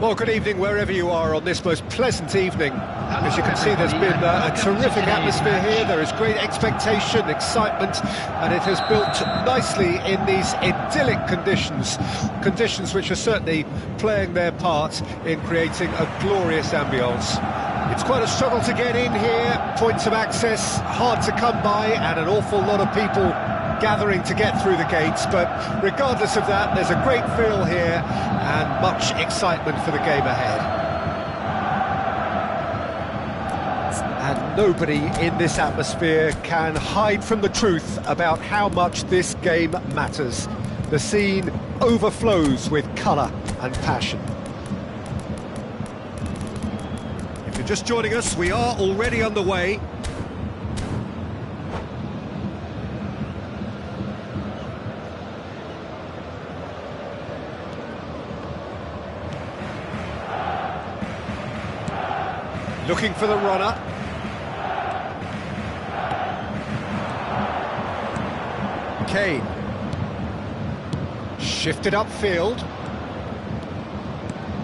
Well, good evening wherever you are on this most pleasant evening. As you can see, there's been a terrific atmosphere here. There is great expectation, excitement, and it has built nicely in these idyllic conditions. Conditions which are certainly playing their part in creating a glorious ambience. It's quite a struggle to get in here, points of access hard to come by, and an awful lot of people gathering to get through the gates, but regardless of that, there's a great feel here and much excitement for the game ahead. And nobody in this atmosphere can hide from the truth about how much this game matters. The scene overflows with colour and passion. If you're just joining us, we are already underway. Looking for the runner. Kane. Shifted upfield.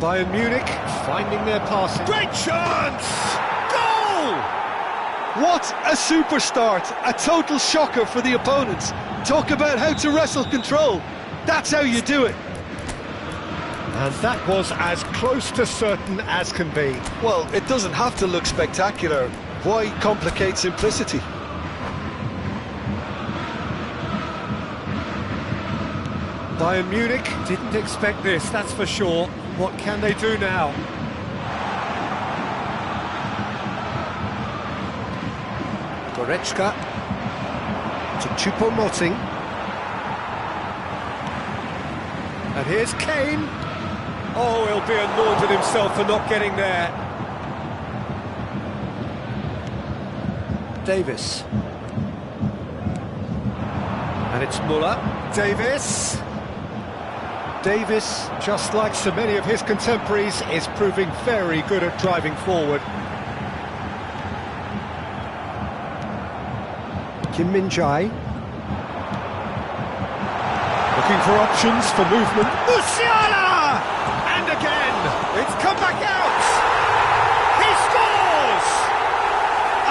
Bayern Munich finding their passing. Great chance! Goal! What a super start! A total shocker for the opponents. Talk about how to wrestle control. That's how you do it. And that was as close to certain as can be. Well, it doesn't have to look spectacular. Why complicate simplicity? Bayern Munich didn't expect this, that's for sure. What can they do now? Goretzka to Choupo-Moting. And here's Kane. Oh, he'll be annoyed with himself for not getting there. Davis. And it's Muller. Davis. Davis, just like so many of his contemporaries, is proving very good at driving forward. Kim Min-jae. Looking for options for movement. Musiala! And again, it's come back out! He scores!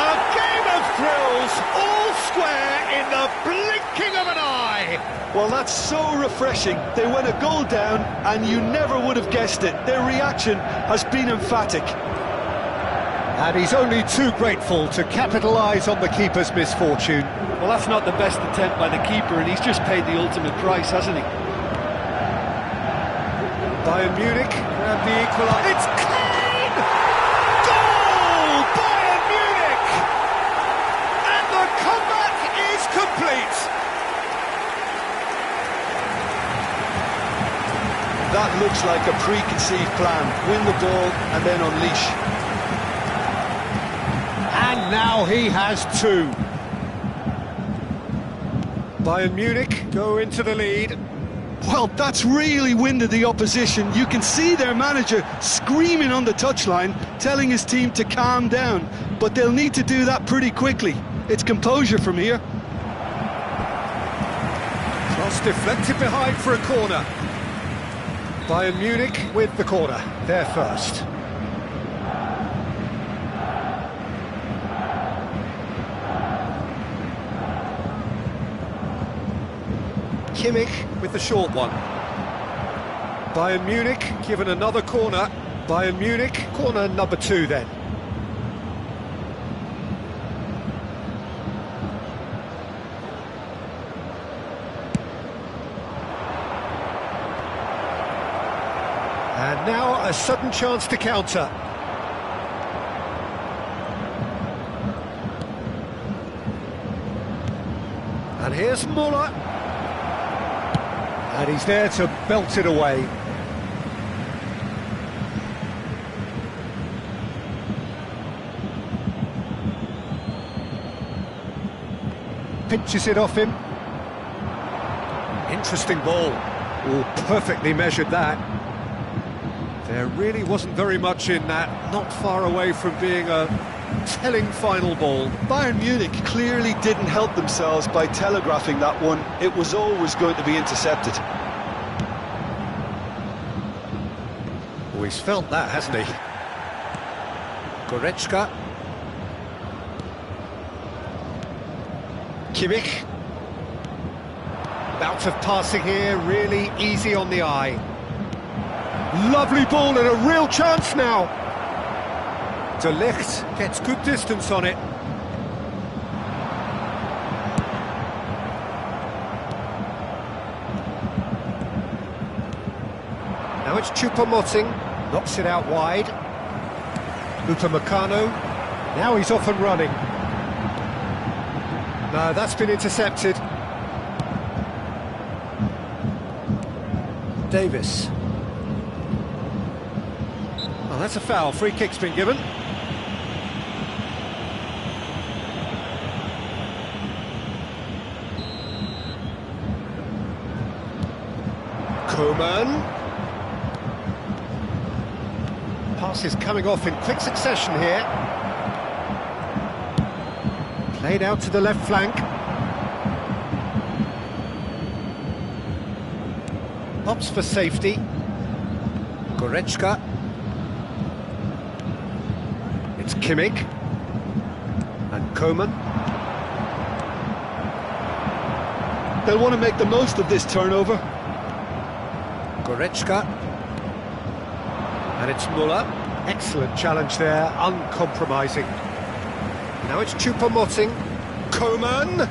A game of thrills, all square in the blinking of an eye! Well, that's so refreshing. They went a goal down, and you never would have guessed it. Their reaction has been emphatic. And he's only too grateful to capitalise on the keeper's misfortune. Well, that's not the best attempt by the keeper, and he's just paid the ultimate price, hasn't he? Bayern Munich grab the equaliser. It's Kane! Goal! Bayern Munich! And the comeback is complete! That looks like a preconceived plan. Win the ball and then unleash. And now he has two. Bayern Munich go into the lead. Well, that's really winded the opposition. You can see their manager screaming on the touchline, telling his team to calm down. But they'll need to do that pretty quickly. It's composure from here. Cross deflected behind for a corner. Bayern Munich with the corner. They're first. Kimmich with the short one. Bayern Munich given another corner. Bayern Munich, corner number 2 then. And now a sudden chance to counter. And here's Muller. And he's there to belt it away. Pinches it off him. Interesting ball. Oh, perfectly measured that. There really wasn't very much in that, not far away from being a telling final ball. Bayern Munich clearly didn't help themselves by telegraphing that one. It was always going to be intercepted. he's felt that, hasn't he? Goretzka. Kimmich. Bout of passing here, really easy on the eye. Lovely ball and a real chance now. De Ligt gets good distance on it. Now it's Choupo-Moting, knocks it out wide. Upamecano, now he's off and running. No, that's been intercepted. Davis. Well, that's a foul, free kick's been given. Coman. Passes coming off in quick succession here. Played out to the left flank. Opts for safety. Goretzka. It's Kimmich. And Coman. They'll want to make the most of this turnover. Goretzka. And it's Muller. Excellent challenge there, uncompromising. Now it's Choupo-Moting. Coman.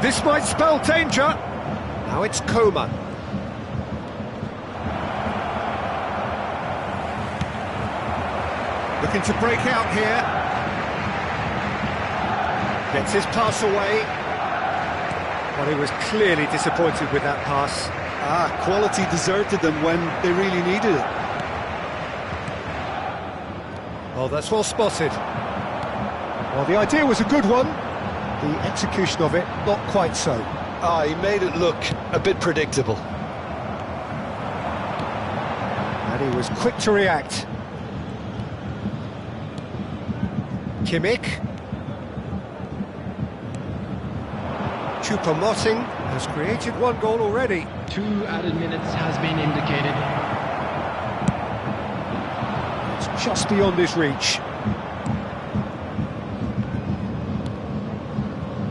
This might spell danger. Now it's Coman. Looking to break out here. Gets his pass away. Well, he was clearly disappointed with that pass. Quality deserted them when they really needed it. Well, that's well spotted. Well, the idea was a good one. The execution of it, not quite so. He made it look a bit predictable. And he was quick to react. Kimmich. Choupo-Moting has created one goal already. 2 added minutes has been indicated. It's just beyond his reach.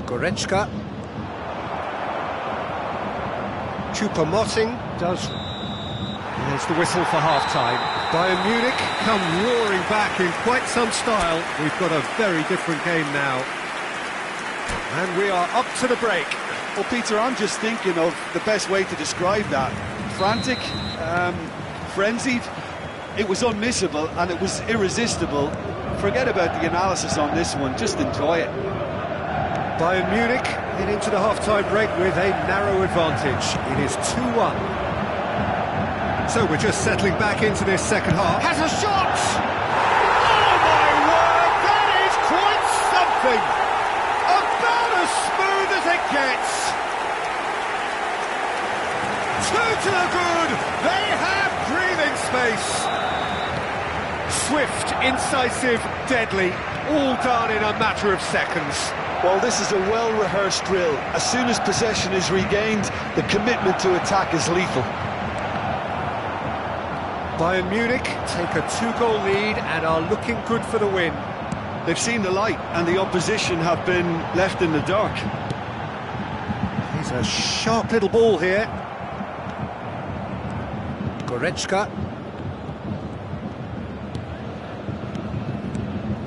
Goretzka. Choupo-Moting does. There's the whistle for half-time. Bayern Munich come roaring back in quite some style. We've got a very different game now. And we are up to the break. Well, Peter, I'm just thinking of the best way to describe that. Frantic, frenzied. It was unmissable and it was irresistible. Forget about the analysis on this one, just enjoy it. Bayern Munich head into the half-time break with a narrow advantage. It is 2-1. So we're just settling back into this second half. Has a shot! Oh my word, that is quite something! About as smooth as it gets. 2 to the good. They have breathing space. Swift, incisive, deadly, all done in a matter of seconds. Well, this is a well-rehearsed drill. As soon as possession is regained, the commitment to attack is lethal. Bayern Munich take a 2-goal lead and are looking good for the win. They've seen the light and the opposition have been left in the dark. He's a sharp little ball here. Goretzka.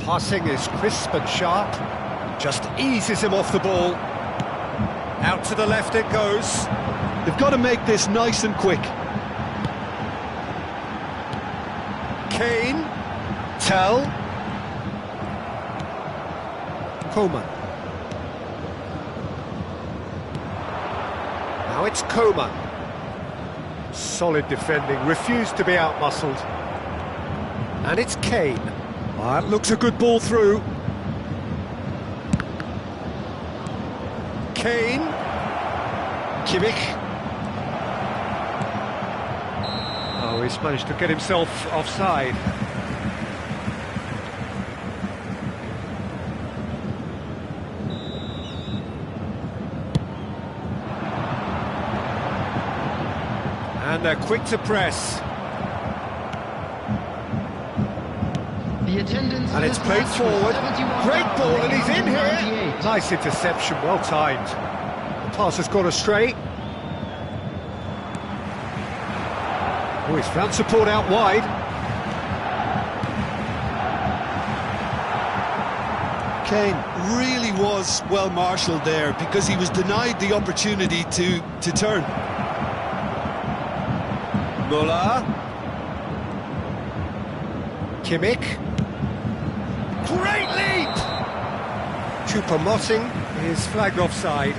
Passing is crisp and sharp. Just eases him off the ball. Out to the left it goes. They've got to make this nice and quick. Kane. Tell. Coman. Now it's Coman. Solid defending, refused to be out-muscled. And it's Kane. That looks a good ball through. Kane. Kimmich. Oh, he's managed to get himself offside. And they're quick to press. The attendance And it's played forward. Great ball, and he's in here. Nice interception, well timed. The pass has gone astray. Oh, he's found support out wide. Kane really was well marshalled there because he was denied the opportunity to turn. Muller. Kimmich. Great leap! Choupo-Moting is flagged offside.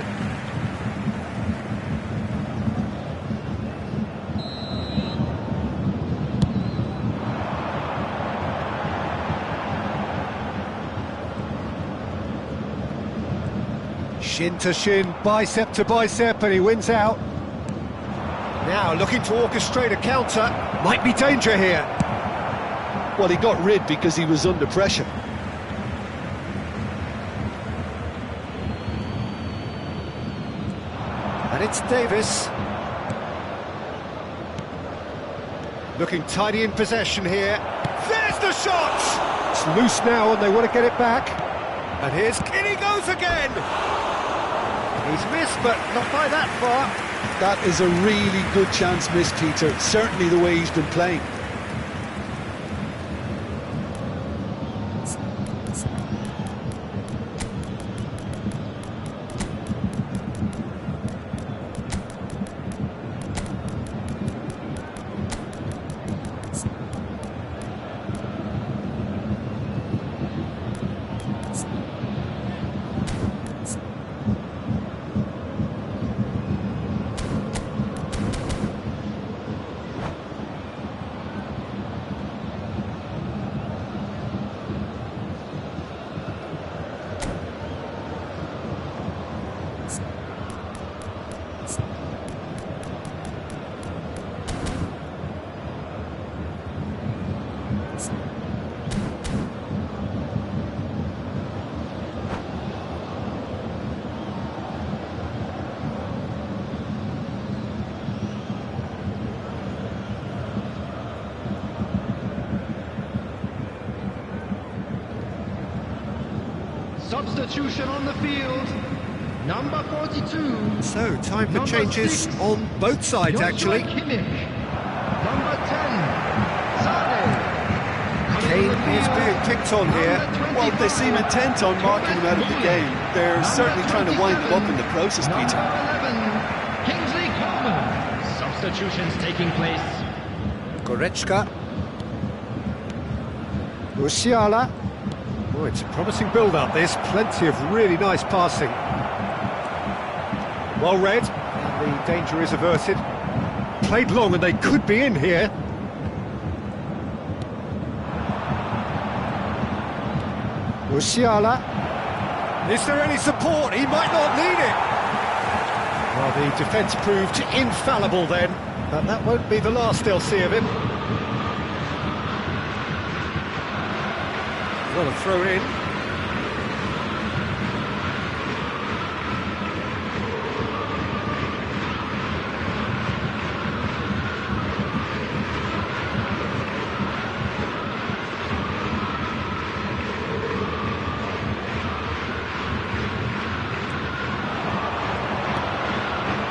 Shin to shin, bicep to bicep, and he wins out. Now looking to orchestrate a counter. Might be danger here. Well, he got rid because he was under pressure. And it's Davis. Looking tidy in possession here. There's the shot! It's loose now and they want to get it back. And here's Kinney goes again! He's missed, but not by that far. That is a really good chance missed, Peter. Certainly the way he's been playing. Substitution on the field. Number 42. So, time for Number changes 6, on both sides, Joshua actually. Kimmich. Number 10, Sane. Kane is being picked on here. Well, they seem intent on marking him out of the game. They're certainly trying to wind him up in the process, Peter. Number 11, Kingsley Coman. Substitutions taking place. Goretzka. Musiala. Oh, it's a promising build-up, this. Plenty of really nice passing. Well read, and the danger is averted. Played long and they could be in here. Musiala. Is there any support? He might not need it. Well, the defence proved infallible then, but that won't be the last they'll see of him. Got to throw in.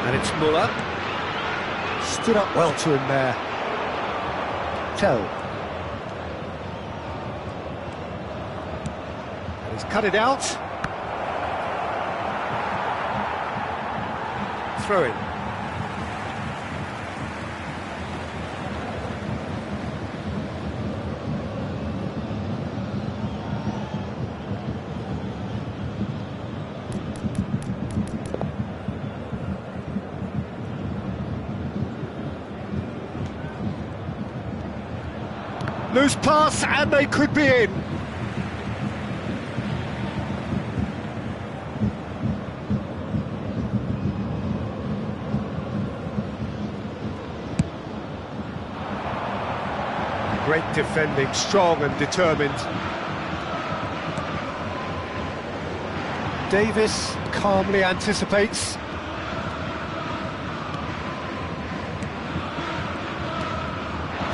And it's Muller. Stood up well to him there. Tell. He's cut it out. Throw in. Loose pass, and they could be in. Great defending, strong and determined. Davis calmly anticipates.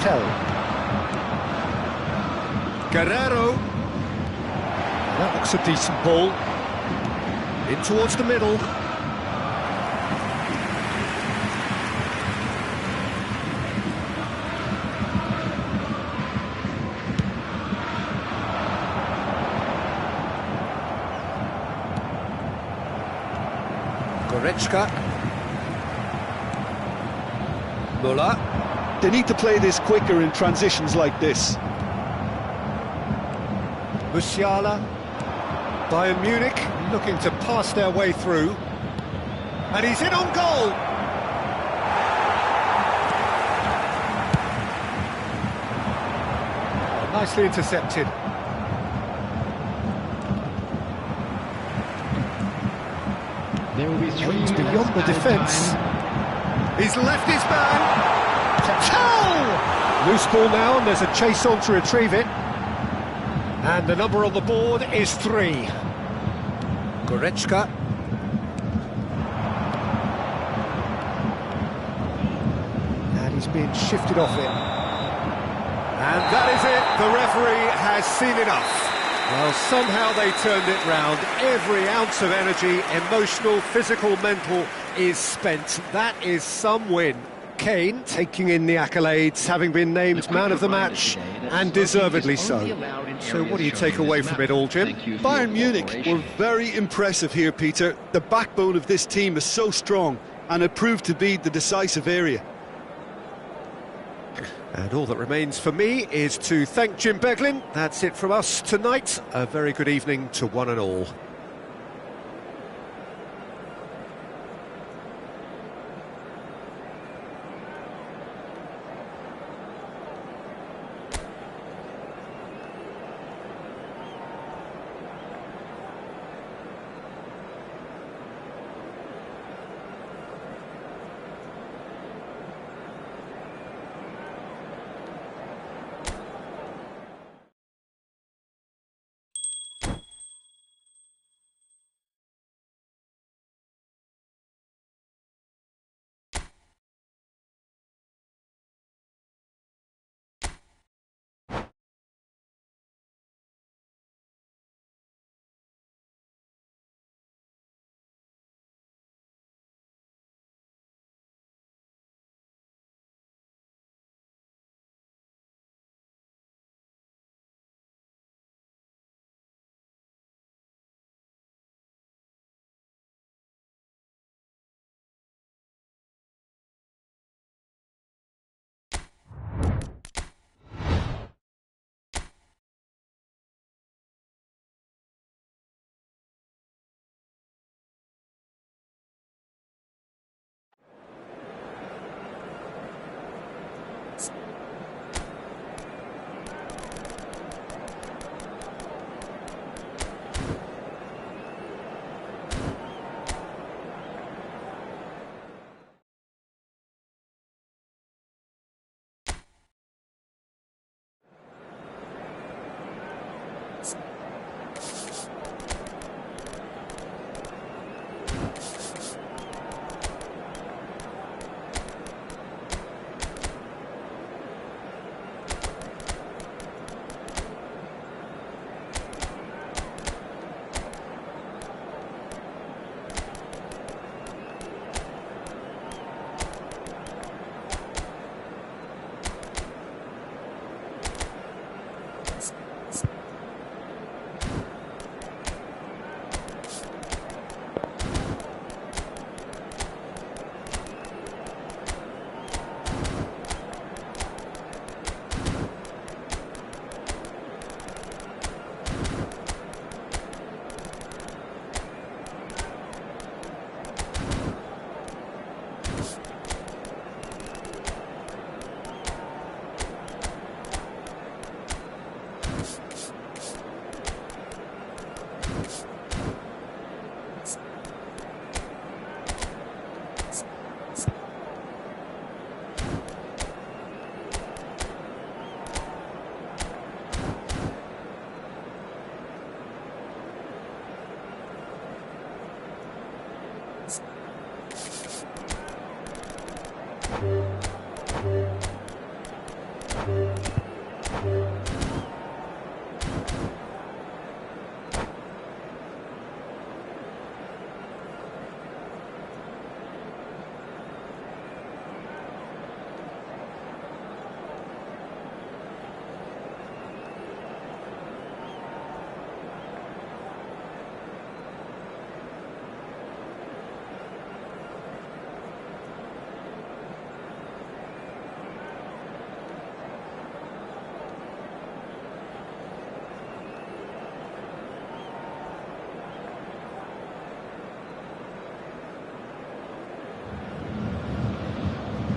Tell. Guerrero. That looks a decent ball. In towards the middle. Goretzka. Müller. They need to play this quicker in transitions like this. Musiala. Bayern Munich looking to pass their way through. And he's in on goal! Nicely intercepted. There will be 3 minutes Beyond the added defence. time. He's left his man. Loose ball now, and there's a chase on to retrieve it. And the number on the board is 3. Goretzka. And he's being shifted off it. And that is it. The referee has seen enough. Well, somehow they turned it round. Every ounce of energy, emotional, physical, mental, is spent. That is some win. Kane taking in the accolades, having been named man of the match, and deservedly so. So what do you take away from it all, Jim? Bayern Munich were very impressive here, Peter. The backbone of this team is so strong, and it proved to be the decisive area. And all that remains for me is to thank Jim Beglin. That's it from us tonight. A very good evening to one and all.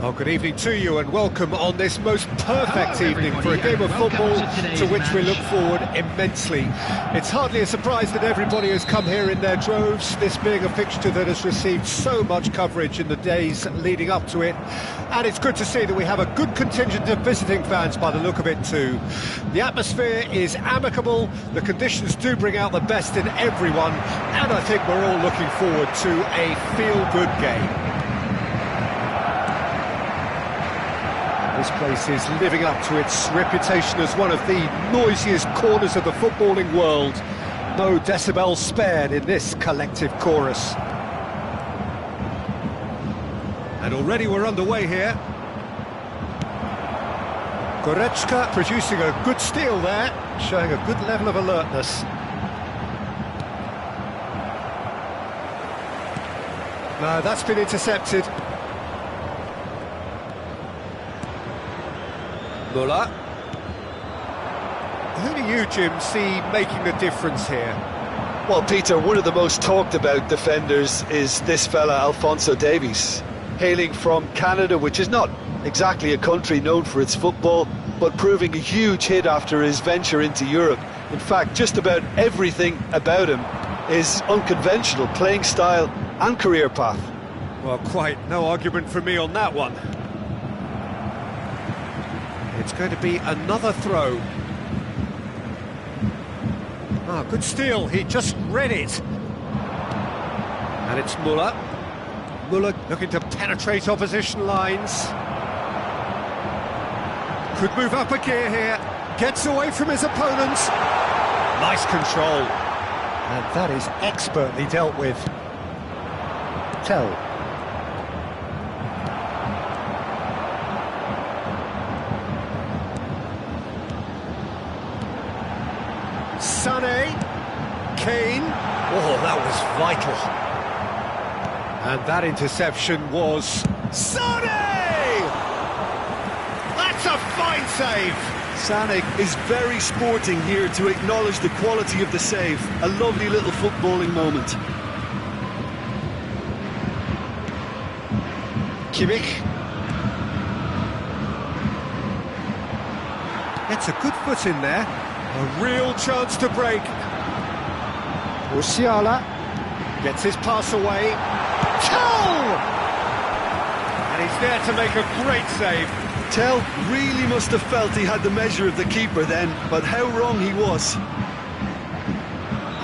Oh, good evening to you and welcome on this most perfect evening for a game of football to which we look forward immensely. It's hardly a surprise that everybody has come here in their droves, this being a fixture that has received so much coverage in the days leading up to it. And it's good to see that we have a good contingent of visiting fans by the look of it too. The atmosphere is amicable, the conditions do bring out the best in everyone, and I think we're all looking forward to a feel-good game. This place is living up to its reputation as one of the noisiest corners of the footballing world. No decibels spared in this collective chorus. And already we're underway here. Goretzka producing a good steal there, showing a good level of alertness. No, that's been intercepted. Muller. Who do you, Jim, see making the difference here? Well, Peter, one of the most talked about defenders is this fella, Alphonso Davies. Hailing from Canada, which is not exactly a country known for its football, but proving a huge hit after his venture into Europe. In fact, just about everything about him is unconventional, playing style and career path. Well, quite no argument from me on that one. It's going to be another throw. Ah, good steal, he just read it. And it's Muller. Muller looking to penetrate opposition lines. Could move up a gear here. Gets away from his opponents. Nice control. And that is expertly dealt with. Tell. Sané, Kane, oh, that was vital. And that interception was Sané! That's a fine save! Sané is very sporting here to acknowledge the quality of the save. A lovely little footballing moment. Kimmich. Gets a good foot in there. A real chance to break. Musiala gets his pass away. Tell! And he's there to make a great save. Tell really must have felt he had the measure of the keeper then, but how wrong he was.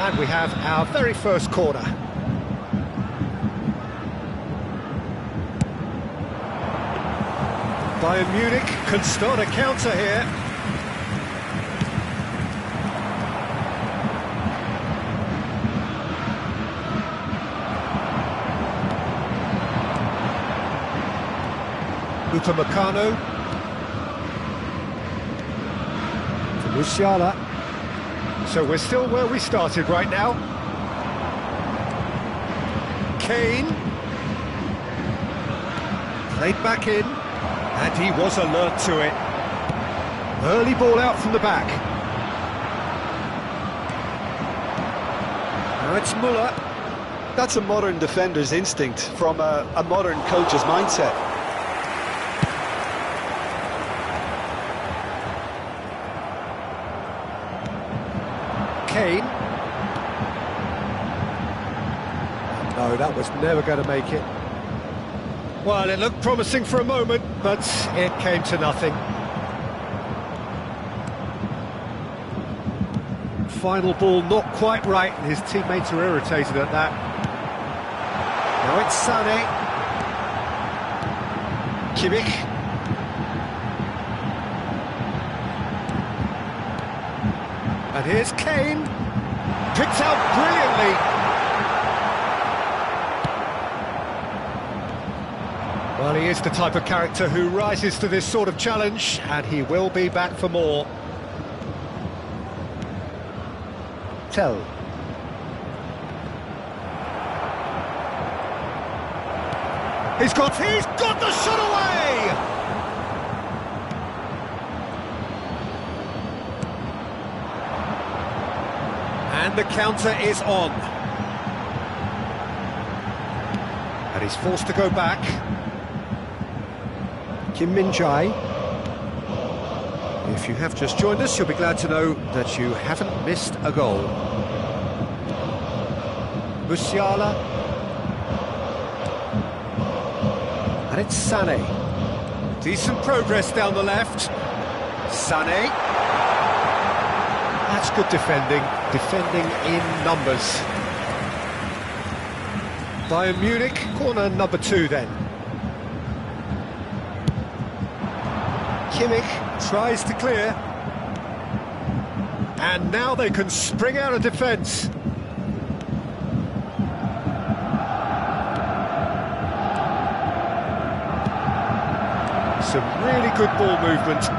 And we have our very first corner. Bayern Munich can start a counter here. Upamecano to Musiala. So we're still where we started right now. Kane played back in, and he was alert to it. Early ball out from the back. Now it's Muller. That's a modern defender's instinct from a modern coach's mindset. Kane. No, that was never going to make it. Well, it looked promising for a moment, but it came to nothing. Final ball not quite right, and his teammates are irritated at that. Now it's Sané. Kimmich. And here's Kane, picked out brilliantly. Well, he is the type of character who rises to this sort of challenge, and he will be back for more. Tell. He's got the shot away! And the counter is on. And he's forced to go back. Kim Min-jae. If you have just joined us, you'll be glad to know that you haven't missed a goal. Musiala. And it's Sané. Decent progress down the left. Sané. That's good defending in numbers. Bayern Munich, corner number 2 then. Kimmich tries to clear. And now they can spring out of defence. Some really good ball movement.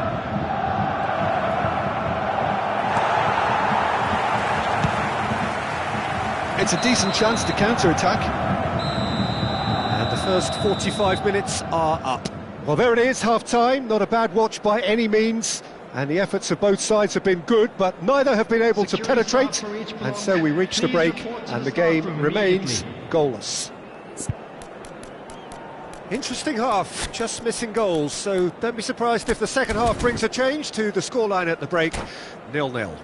It's a decent chance to counter-attack. And the first 45 minutes are up. Well, there it is, half-time. Not a bad watch by any means. And the efforts of both sides have been good, but neither have been able to penetrate. And so we reach the break, and the game remains goalless. Interesting half, just missing goals. So don't be surprised if the second half brings a change to the scoreline at the break, 0-0.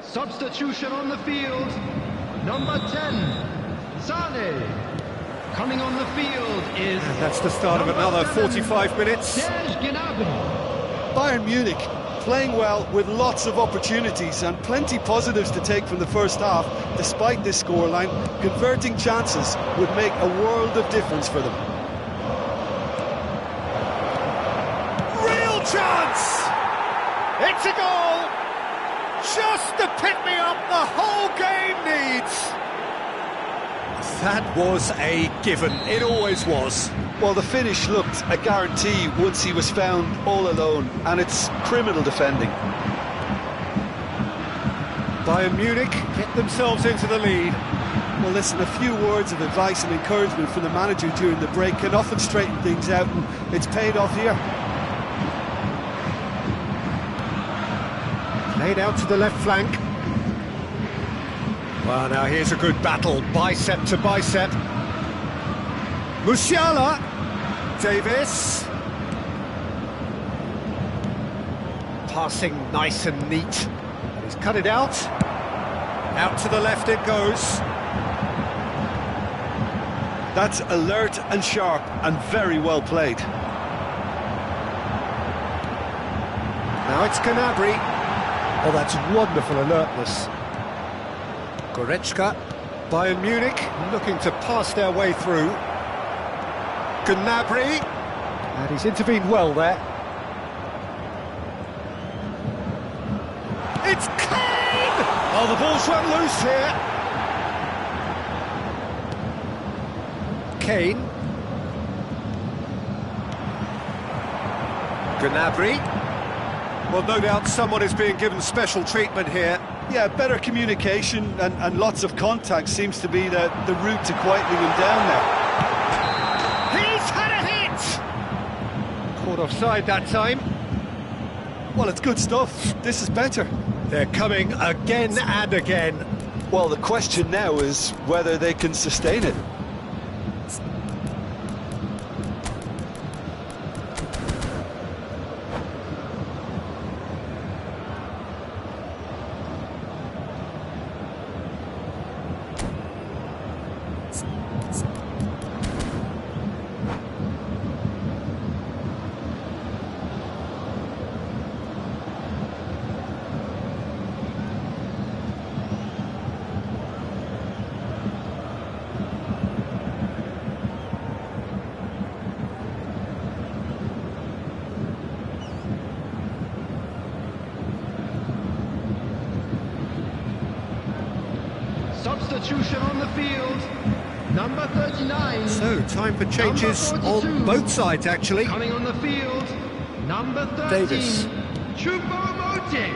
Substitution on the field. Number 10, Sané. Coming on the field is... And that's the start of another 45 minutes. Serge Gnabry. Bayern Munich playing well with lots of opportunities and plenty positives to take from the first half. Despite this scoreline, converting chances would make a world of difference for them. Real chance! It's a goal! Just to pick me up the whole game needs. That was a given. It always was. Well, the finish looked a guarantee once he was found all alone, and it's criminal defending. Bayern Munich get themselves into the lead. Well, listen, a few words of advice and encouragement from the manager during the break can often straighten things out, and it's paid off here. Laid out to the left flank. Well, now here's a good battle, bicep to bicep. Musiala. Davis. Passing nice and neat. He's cut it out. Out to the left it goes. That's alert and sharp and very well played. Now it's Gnabry. Oh, that's wonderful alertness. Goretzka, Bayern Munich, looking to pass their way through. Gnabry, and he's intervened well there. It's Kane! Oh, the ball's run loose here. Kane. Gnabry. Well, no doubt someone is being given special treatment here. Yeah, better communication and lots of contact seems to be the route to quietening him down there. He's had a hit! Caught offside that time. Well, it's good stuff. This is better. They're coming again and again. Well, the question now is whether they can sustain it. Substitution on the field. Number 39. So, time for changes on both sides, actually. Coming on the field. Number 13. Davis. Choupo-Moting.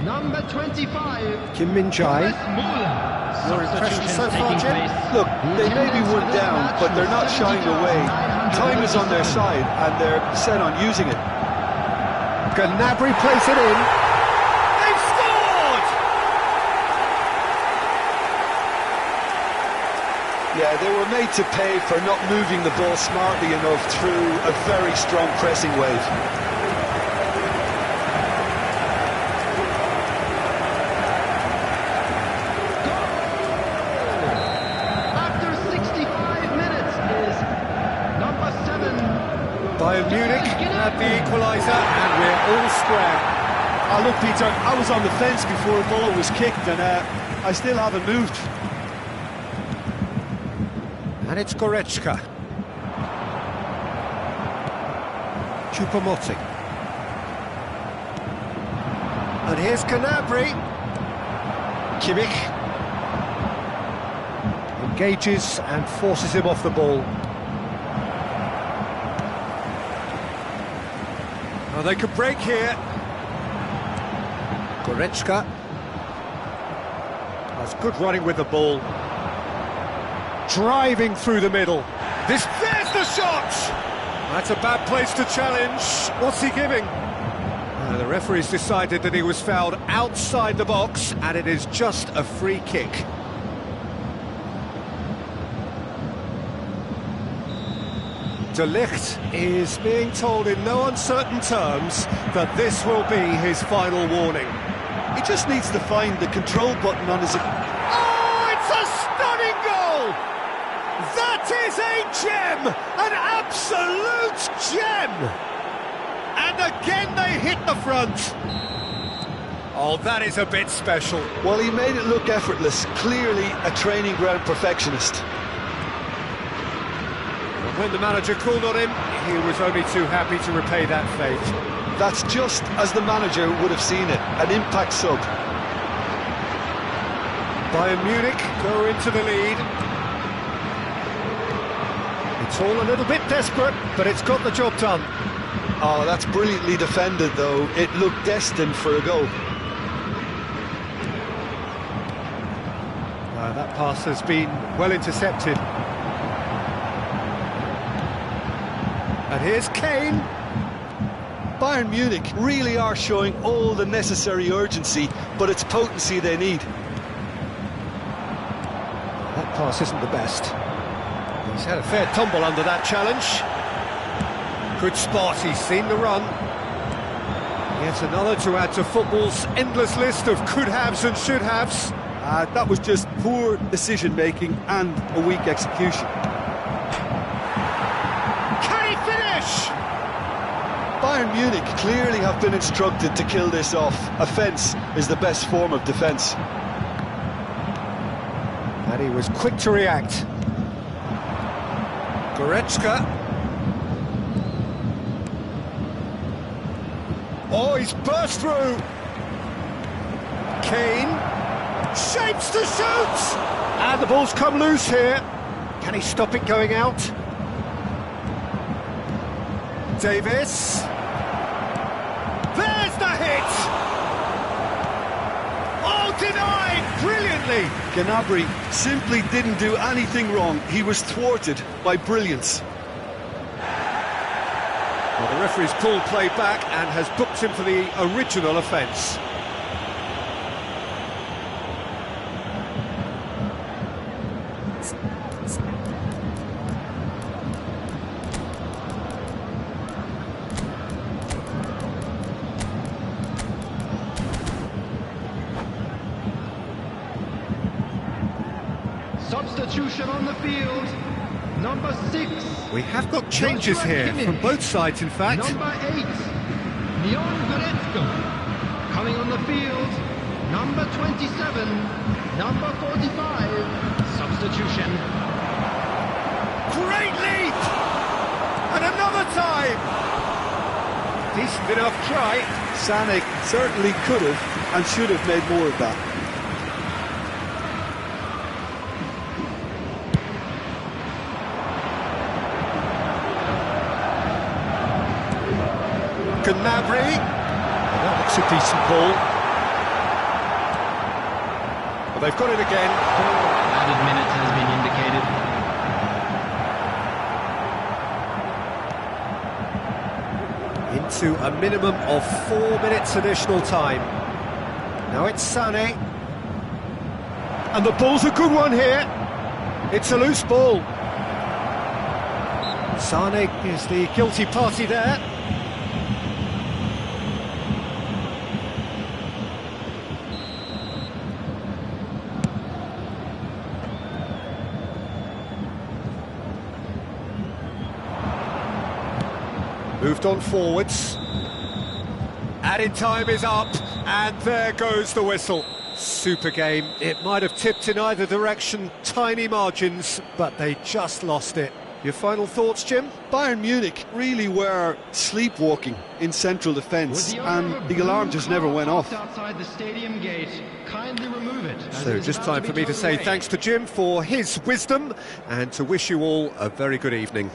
Number 25. Kim Min-jae. Chris Muller. Your impression so far, Substitution Jim? taking place. Look, they may be Attendance one for this down, match but they're not was shying away. Time is on their 70,000. side, and they're set on using it. Gnabry plays it in. They've scored! Yeah, they were made to pay for not moving the ball smartly enough through a very strong pressing wave. After 65 minutes is number 7. Bayern Munich had the equaliser, and we're all square. Look, Peter, I was on the fence before the ball was kicked, and I still haven't moved. And it's Goretzka. Choupo-Moting. And here's Gnabry. Kimmich. Engages and forces him off the ball. Now they could break here. Goretzka. That's good running with the ball. Driving through the middle. There's the shot! That's a bad place to challenge. What's he giving? The referee's decided that he was fouled outside the box, and it is just a free kick. De Ligt is being told in no uncertain terms that this will be his final warning. He just needs to find the control button on his... Oh, it's a stunning goal! That is a gem! An absolute gem! And again they hit the front. Oh, that is a bit special. Well, he made it look effortless. Clearly a training ground perfectionist. When the manager called on him, he was only too happy to repay that fate. That's just as the manager would have seen it, an impact sub. Bayern Munich go into the lead. It's all a little bit desperate, but it's got the job done. Oh, that's brilliantly defended, though. It looked destined for a goal. That pass has been well intercepted. And here's Kane. Bayern Munich really are showing all the necessary urgency, but it's potency they need. That pass isn't the best. He's had a fair tumble under that challenge. Good spot, he's seen the run. Yet another to add to football's endless list of could-haves and should-haves. That was just poor decision-making and a weak execution. Can he finish? Bayern Munich clearly have been instructed to kill this off. Offence is the best form of defence. And he was quick to react. Goretzka. Oh, he's burst through. Kane. Shapes to shoot! And the ball's come loose here. Can he stop it going out? Davis. There's the hit! Oh, denied brilliantly! Gnabry simply didn't do anything wrong. He was thwarted by brilliance. Well, the referee's pulled play back and has booked him for the original offence. Substitution on the field. Number 6. We have got changes Joshua here Kimmich. from both sides, in fact. Number 8. Leon Goretzka. Coming on the field. Number 27. Number 45. Substitution. Great leap! And another time! Decent enough try. Sané certainly could have and should have made more of that. Gnabry. That looks a decent ball. They've got it again. 4 added minutes has been indicated. Into a minimum of 4 minutes additional time. Now it's Sané. And the ball's a good one here. It's a loose ball. Sané is the guilty party there. Moved on forwards. Added time is up, and there goes the whistle. Super game. It might have tipped in either direction, tiny margins, but they just lost it. Your final thoughts, Jim? Bayern Munich really were sleepwalking in central defence, and the alarm just never went off. Outside the stadium gate, kindly remove it. So just time for me to say thanks to Jim for his wisdom, and to wish you all a very good evening.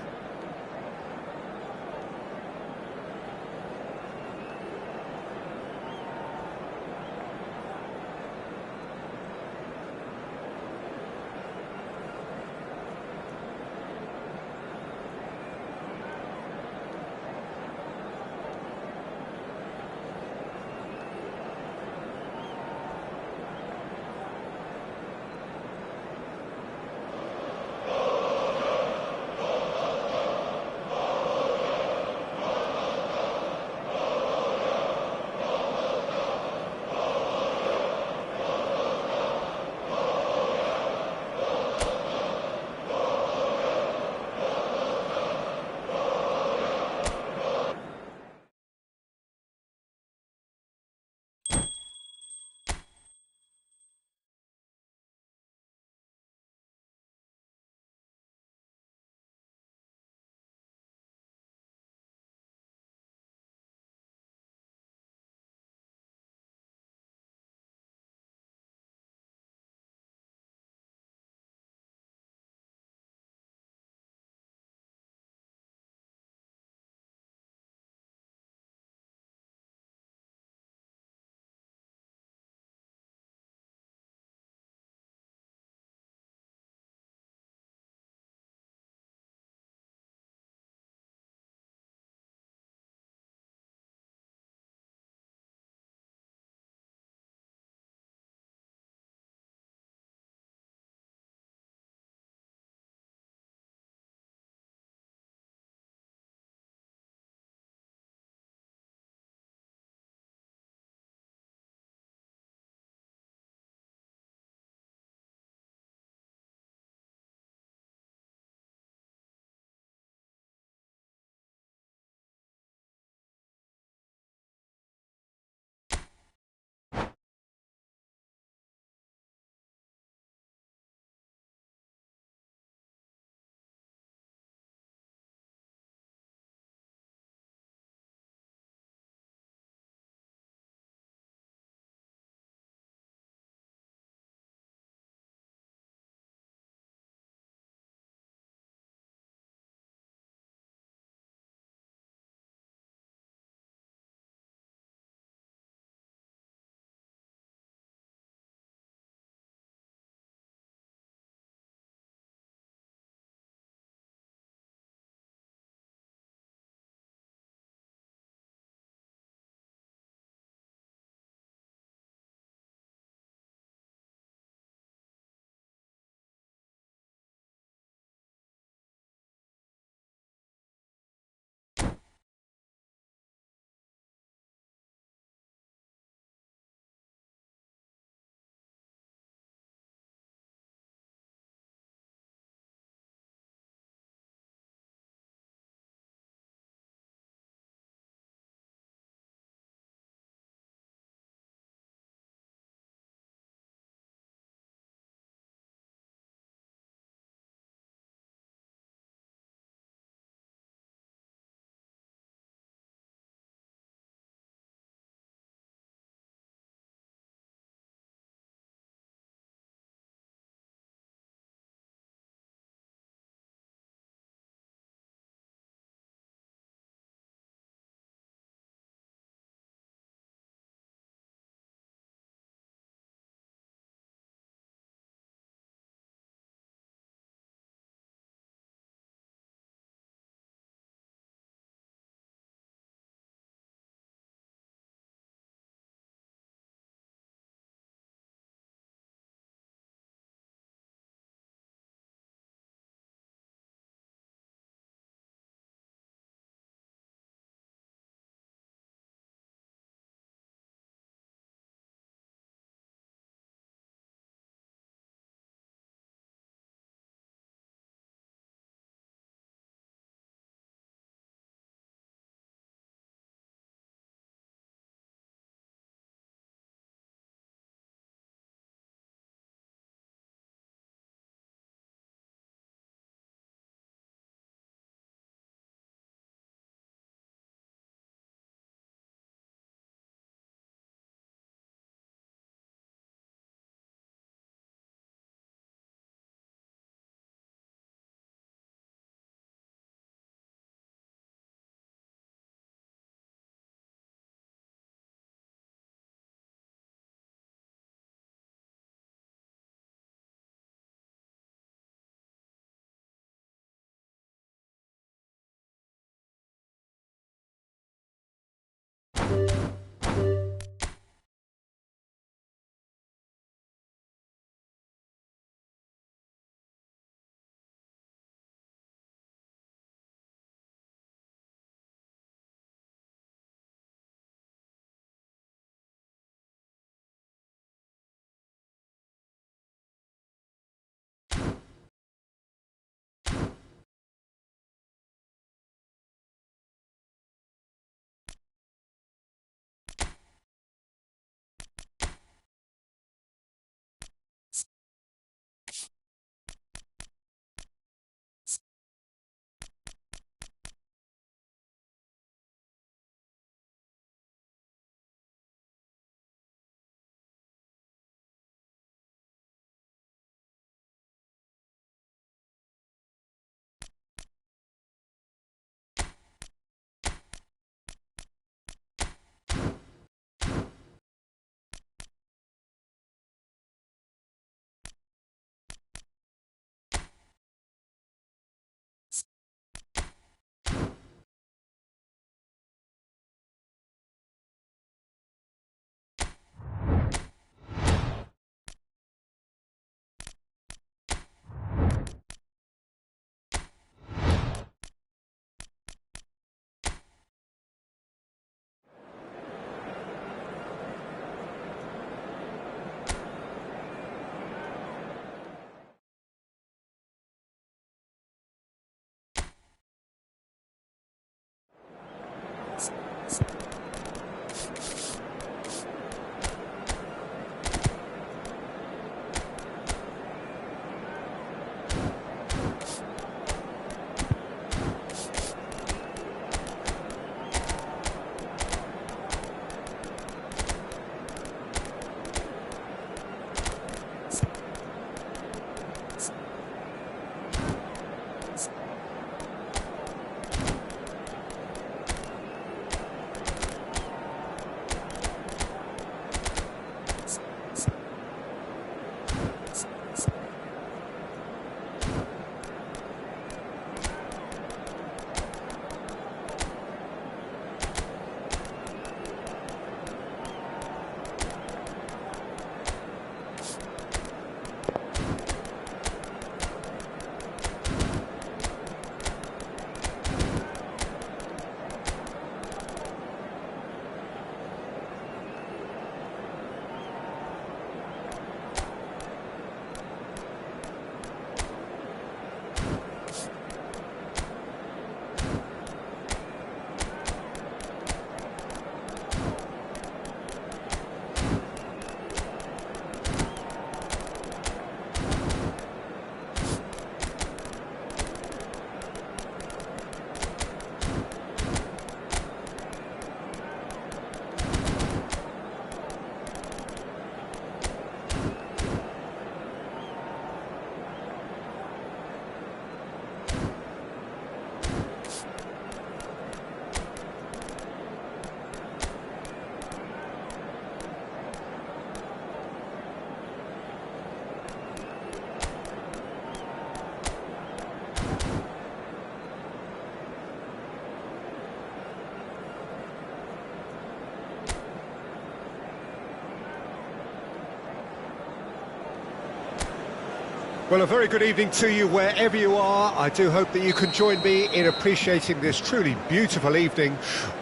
Well, a very good evening to you wherever you are. I do hope that you can join me in appreciating this truly beautiful evening,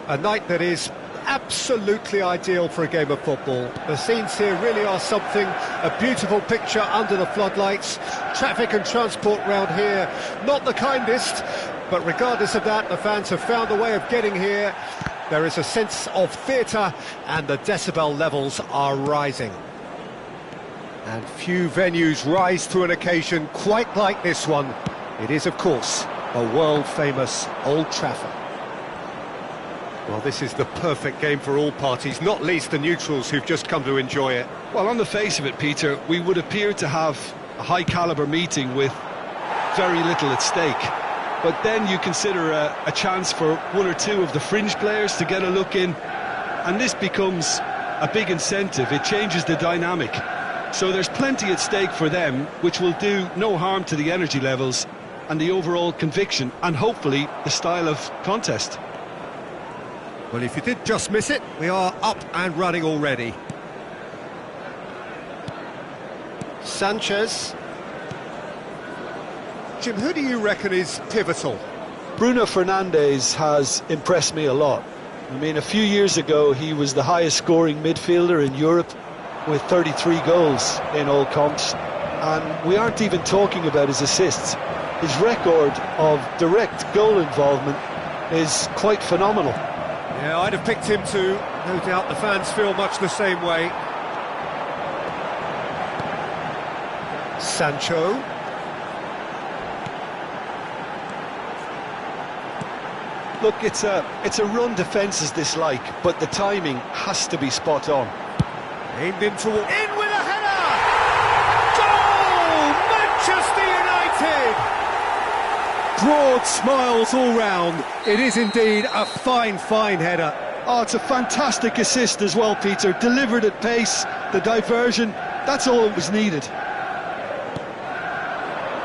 a night that is absolutely ideal for a game of football. The scenes here really are something, a beautiful picture under the floodlights. Traffic and transport round here, not the kindest, but regardless of that, the fans have found a way of getting here. There is a sense of theatre and the decibel levels are rising. And few venues rise to an occasion quite like this one. It is, of course, a world-famous Old Trafford. Well, this is the perfect game for all parties, not least the neutrals who've just come to enjoy it. Well, on the face of it, Peter, we would appear to have a high-caliber meeting with very little at stake. But then you consider a chance for one or two of the fringe players to get a look in, and this becomes a big incentive. It changes the dynamic. So there's plenty at stake for them, which will do no harm to the energy levels and the overall conviction, and hopefully the style of contest. Well, if you did just miss it, we are up and running already. Sanchez. Jim, who do you reckon is pivotal? Bruno Fernandes has impressed me a lot. I mean, a few years ago he was the highest scoring midfielder in Europe with 33 goals in all comps, and we aren't even talking about his assists. His record of direct goal involvement is quite phenomenal. Yeah, I'd have picked him too. No doubt the fans feel much the same way. Sancho. Look, it's a run defence dislike, but the timing has to be spot on. Aimed in with a header! Goal! Manchester United! Broad smiles all round. It is indeed a fine, fine header. Oh, it's a fantastic assist as well, Peter. Delivered at pace, the diversion, that's all that was needed.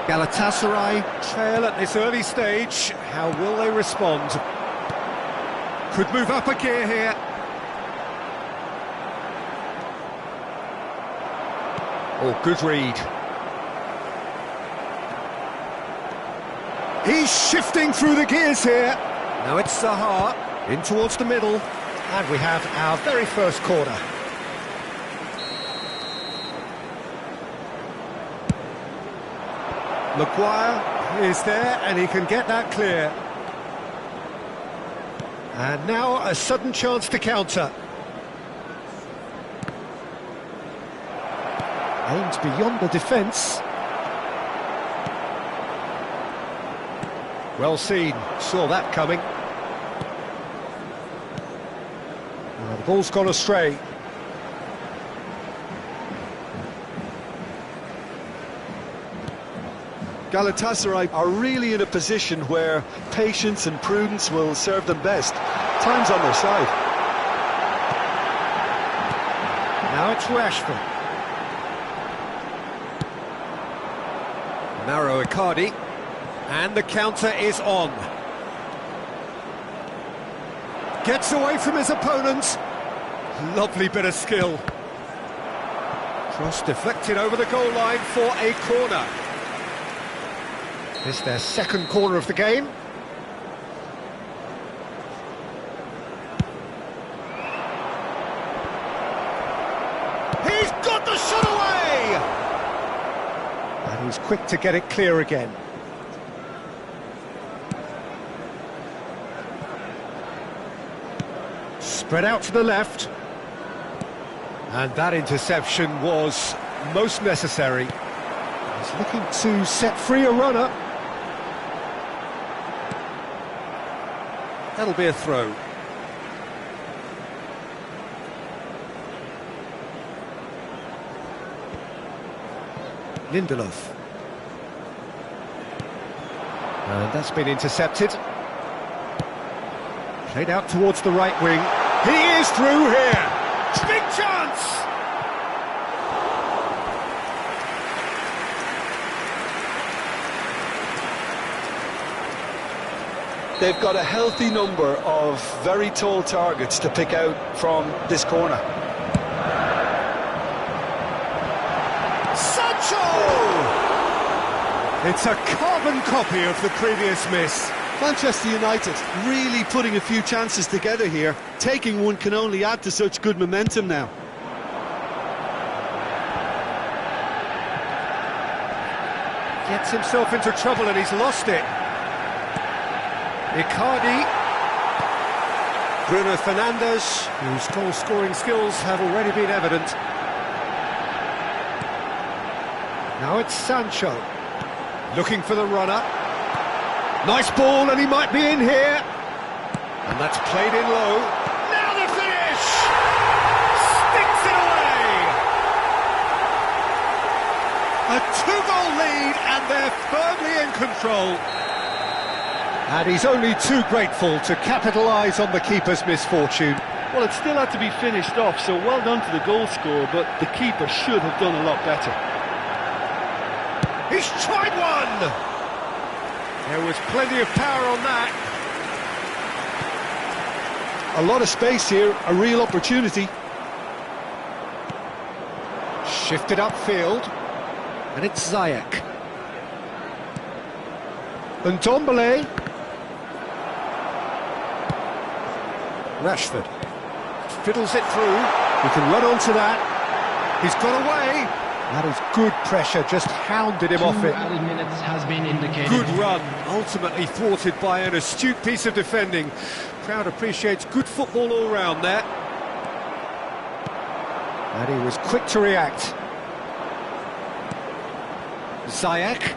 Galatasaray trail at this early stage. How will they respond? Could move up a gear here. Oh, good read. He's shifting through the gears here. Now it's Zaha, in towards the middle. And we have our very first corner. Maguire is there, and he can get that clear. And now a sudden chance to counter. Aimed beyond the defence. Well seen, saw that coming. The ball's gone astray. Galatasaray are really in a position where patience and prudence will serve them best. Time's on their side. Now it's Rashford. Mauro Icardi. And the counter is on. Gets away from his opponent. Lovely bit of skill. Cross deflected over the goal line for a corner. This is their second corner of the game. He's got the shot away! And he's quick to get it clear again. Spread out to the left. And that interception was most necessary. He's looking to set free a runner. That'll be a throw. Lindelof. And that's been intercepted. Played out towards the right wing. He is through here. Big chance! They've got a healthy number of very tall targets to pick out from this corner. Sancho! It's a carbon copy of the previous miss. Manchester United really putting a few chances together here. Taking one can only add to such good momentum now. Gets himself into trouble and he's lost it. Icardi. Bruno Fernandes, whose goal-scoring skills have already been evident. Now it's Sancho. Looking for the runner. Nice ball, and he might be in here. And that's played in low. Now the finish! Sticks it away! A two-goal lead, and they're firmly in control. And he's only too grateful to capitalise on the keeper's misfortune. Well, it still had to be finished off, so well done to the goal scorer, but the keeper should have done a lot better. He's tried one! There was plenty of power on that. A lot of space here, a real opportunity. Shifted upfield, and it's Ziyech. And Ndombele. Rashford fiddles it through. We can run onto that. He's got away. That is good pressure, just hounded him off it. Added minutes has been indicated. Good run, ultimately thwarted by an astute piece of defending. Crowd appreciates good football all round there. And he was quick to react. Ziyech.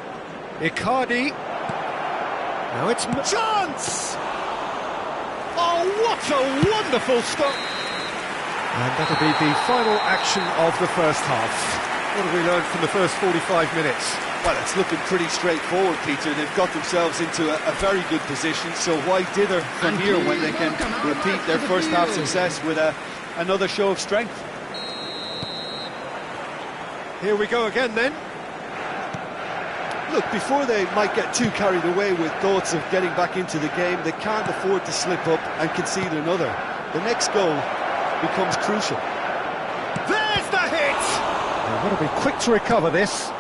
Icardi. Now it's chance! Oh, what a wonderful stop! And that'll be the final action of the first half. What have we learned from the first 45 minutes? Well, it's looking pretty straightforward, Peter. They've got themselves into a very good position, so why dither from here when they can repeat their first half success with another show of strength? Here we go again then. Look, before they might get too carried away with thoughts of getting back into the game, they can't afford to slip up and concede another. The next goal becomes crucial. There's the hit! They've got to be quick to recover this.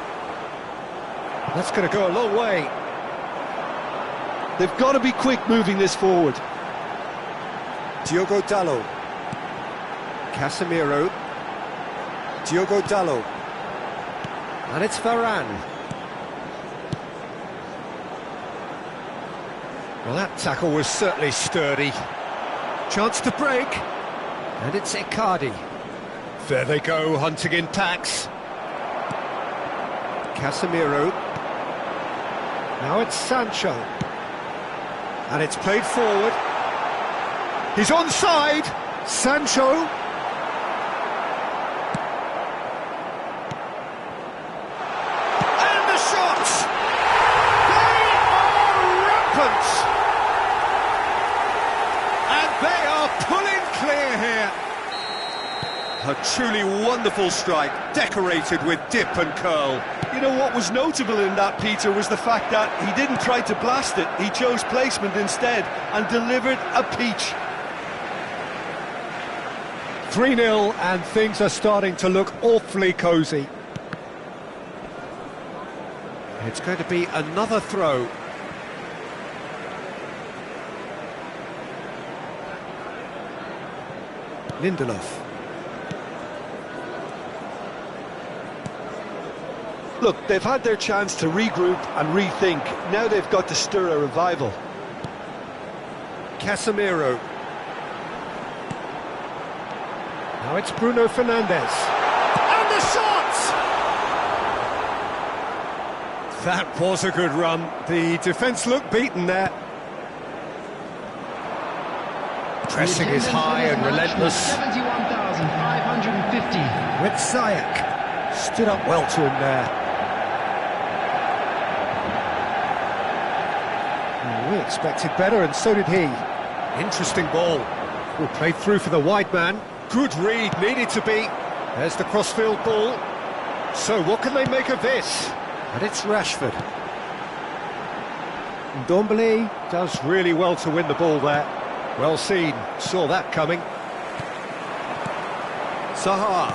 That's going to go a long way. They've got to be quick moving this forward. Diogo Dalot. Casemiro. Diogo Dalot. And it's Varane. Well, that tackle was certainly sturdy. Chance to break. And it's Icardi. There they go, hunting in packs. Casemiro. Now it's Sancho. And it's played forward. He's onside. Sancho. And the shots! They are rampant! And they are pulling clear here. A truly wonderful strike, decorated with dip and curl. You know what was notable in that, Peter, was the fact that he didn't try to blast it. He chose placement instead and delivered a peach. 3-0 and things are starting to look awfully cosy. It's going to be another throw. Lindelof. Look, they've had their chance to regroup and rethink. Now they've got to stir a revival. Casemiro. Now it's Bruno Fernandes. And the shot! That was a good run. The defence looked beaten there. Pressing is high and relentless. 71,550. With Ziyech. Stood up well to him there. We expected better, and so did he. Interesting ball. Well, played through for the wide man. Good read, needed to be. There's the crossfield ball. So what can they make of this? And it's Rashford. Ndombele does really well to win the ball there. Well seen, saw that coming. Zaha.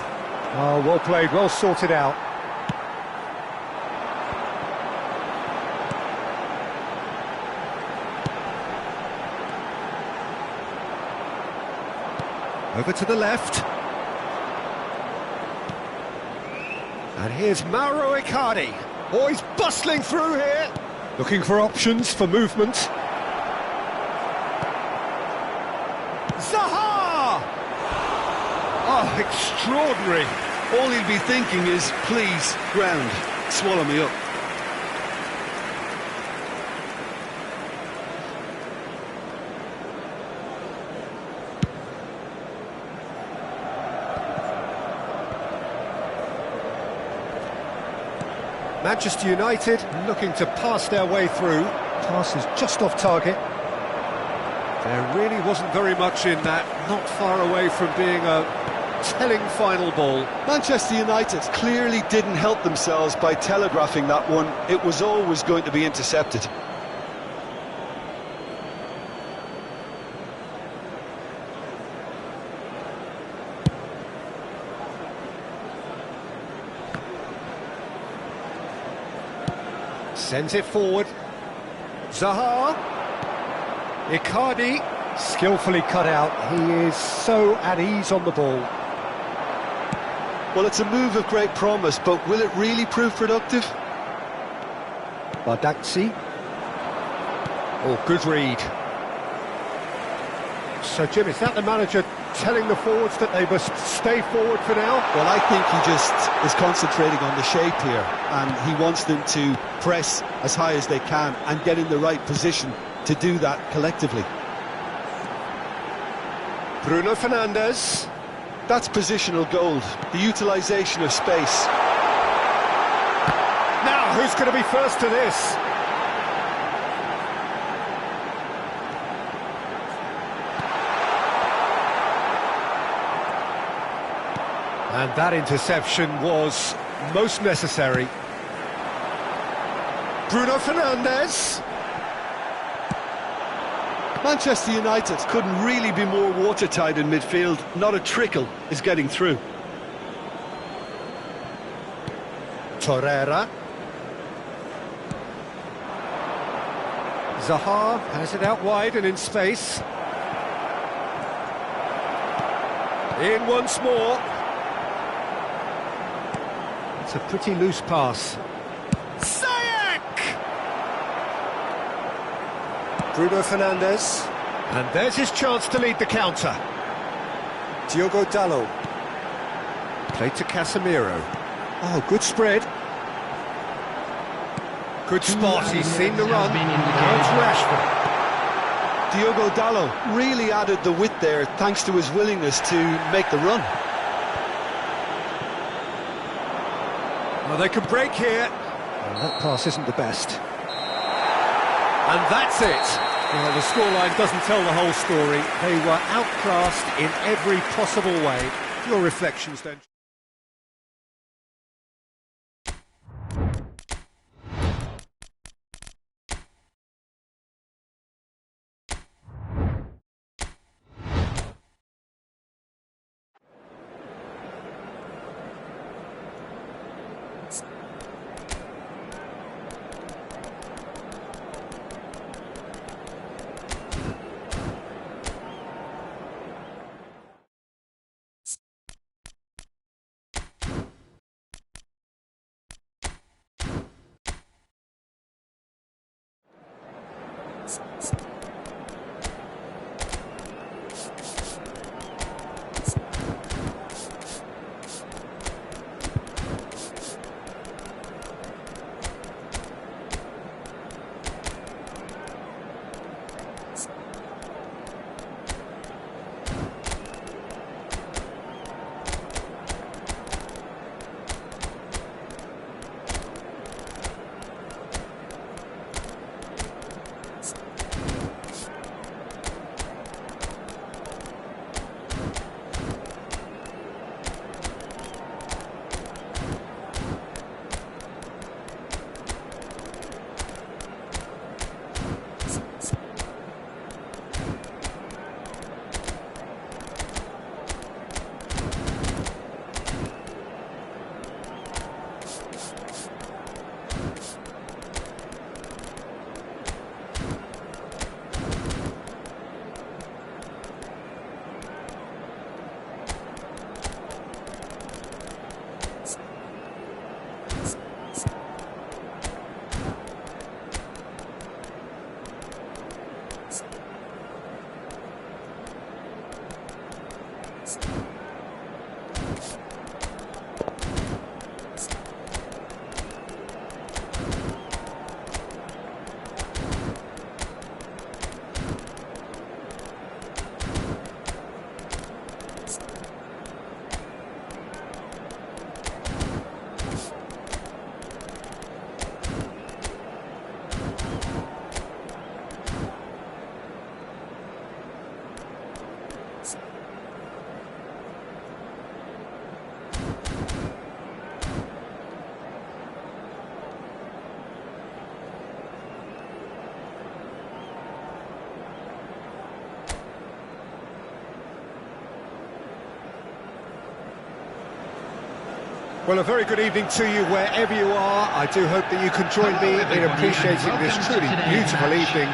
Oh, well played, well sorted out. Over to the left. And here's Mauro Icardi. Oh, he's bustling through here. Looking for options for movement. Zaha! Oh, extraordinary. All he'll be thinking is, please, ground, swallow me up. Manchester United looking to pass their way through. Pass is just off target. There really wasn't very much in that, not far away from being a telling final ball. Manchester United clearly didn't help themselves by telegraphing that one. It was always going to be intercepted. Sends it forward. Zaha. Icardi. Skillfully cut out. He is so at ease on the ball. Well, it's a move of great promise, but will it really prove productive? Bardakci. Oh, good read. So, Jim, is that the manager telling the forwards that they must stay forward for now? Well, I think he just is concentrating on the shape here, and he wants them to press as high as they can and get in the right position to do that collectively. Bruno Fernandes. That's positional gold, the utilisation of space. Now, who's going to be first to this? And that interception was most necessary. Bruno Fernandes. Manchester United couldn't really be more watertight in midfield. Not a trickle is getting through. Torreira. Zaha has it out wide and in space. In once more. It's a pretty loose pass. Ziyech! Bruno Fernandes. And there's his chance to lead the counter. Diogo Dalot. Played to Casemiro. Oh, good spread. Good spot, he's seen the run. Now it's Rashford. Diogo Dalot really added the width there thanks to his willingness to make the run. Well, they can break here. Well, that pass isn't the best. And that's it. Well, the scoreline doesn't tell the whole story. They were outclassed in every possible way. Your reflections then? Well, a very good evening to you wherever you are. I do hope that you can join me in appreciating this truly beautiful evening.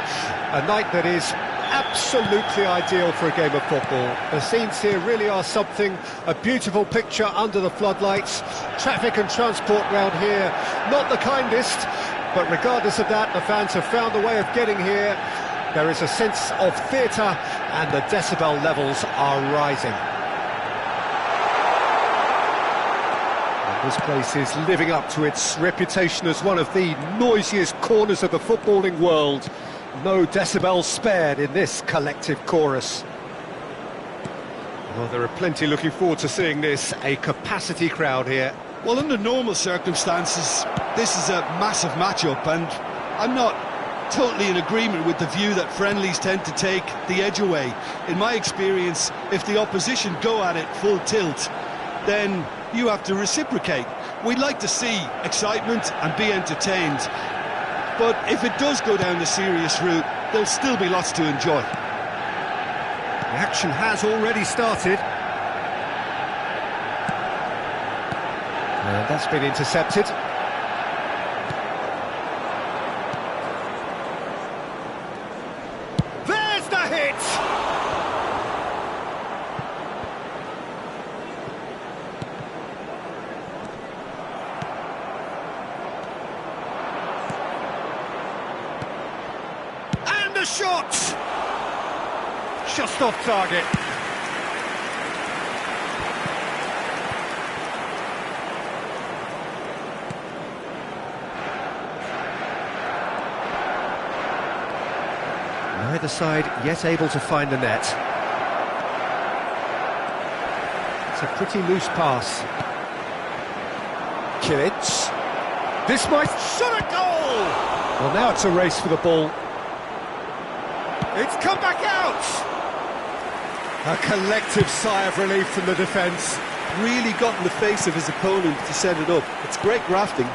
A night that is absolutely ideal for a game of football. The scenes here really are something, a beautiful picture under the floodlights. Traffic and transport round here, not the kindest, but regardless of that, the fans have found a way of getting here. There is a sense of theatre and the decibel levels are rising. This place is living up to its reputation as one of the noisiest corners of the footballing world. No decibels spared in this collective chorus. Well, there are plenty looking forward to seeing this, a capacity crowd here. Well, under normal circumstances, this is a massive matchup, and I'm not totally in agreement with the view that friendlies tend to take the edge away. In my experience, if the opposition go at it full tilt, then you have to reciprocate. We'd like to see excitement and be entertained, but if it does go down the serious route, there'll still be lots to enjoy. The action has already started. And that's been intercepted. There's the hit! And the shot! just off target. Neither side yet able to find the net. It's a pretty loose pass. Kilic. This might shot a goal! Well, now it's a race for the ball. It's come back out! A collective sigh of relief from the defence. Really got in the face of his opponent to set it up. It's great grafting.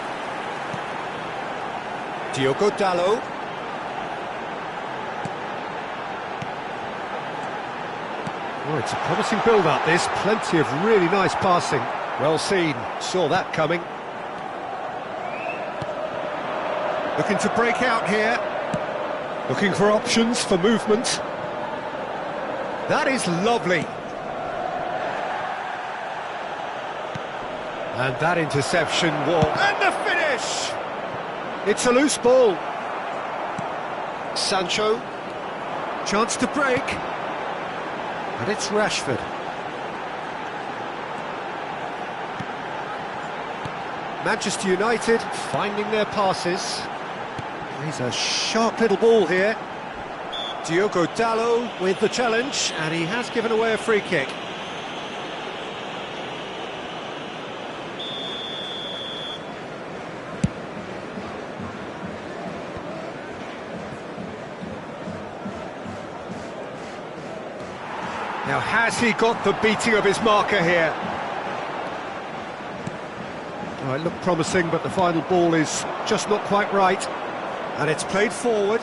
Diogo Dalot. Oh, it's a promising build-up, this. Plenty of really nice passing. Well seen. Saw that coming. Looking to break out here. Looking for options for movement. That is lovely. And that interception will... And the finish! It's a loose ball. Sancho. Chance to break. And it's Rashford. Manchester United finding their passes. He's a sharp little ball here. Diogo Dalot with the challenge, and he has given away a free kick. Now, has he got the beating of his marker here? Oh, it looked promising, but the final ball is just not quite right. And it's played forward.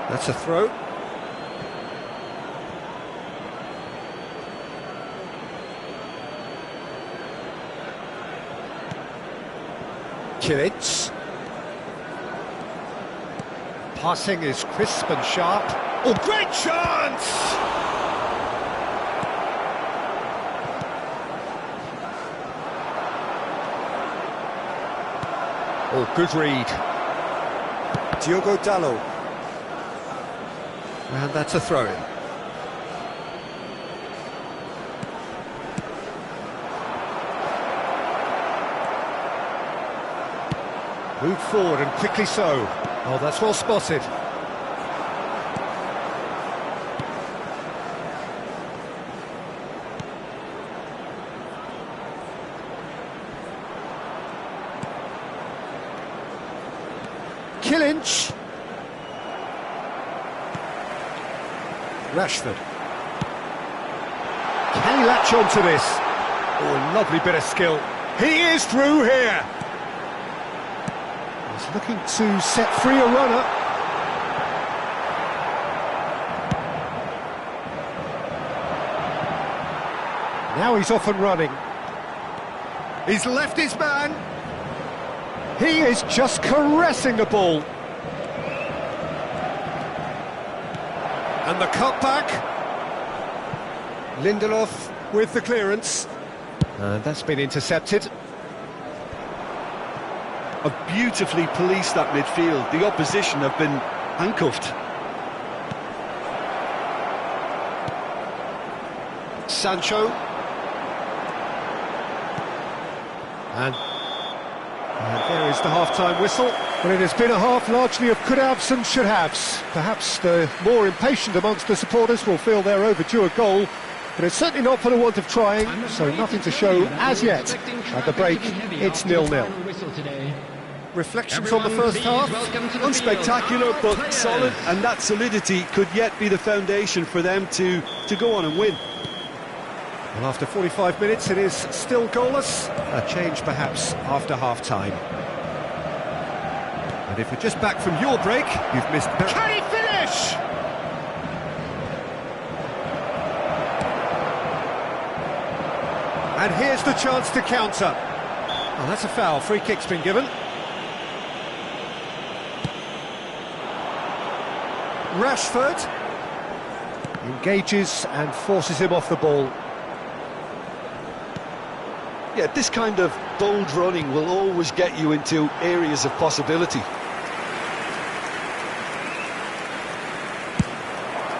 That's a throw. Kilic. Passing is crisp and sharp. Oh, great chance! Oh, good read. Diogo Dalot. And that's a throw-in. Moved forward and quickly so. Oh, that's well spotted. Kilic. Rashford. Can he latch on to this? Oh, lovely bit of skill. He is through here. He's looking to set free a runner. Now he's off and running. He's left his man. He is just caressing the ball. And the cutback. Lindelof with the clearance. And that's been intercepted. Have beautifully policed that midfield. The opposition have been handcuffed. Sancho. And there is the half-time whistle. Well, it has been a half largely of could-haves and should-haves. Perhaps the more impatient amongst the supporters will feel they're overdue a goal, but it's certainly not for the want of trying, so nothing to show as yet. At the break, it's 0-0. Reflections on the first half? Unspectacular, but solid, and that solidity could yet be the foundation for them to go on and win. Well, after 45 minutes, it is still goalless. A change, perhaps, after half-time. And if you're just back from your break, you've missed... Can he finish? And here's the chance to counter. Oh, that's a foul. Free kick's been given. Rashford engages and forces him off the ball. Yeah, this kind of bold running will always get you into areas of possibility.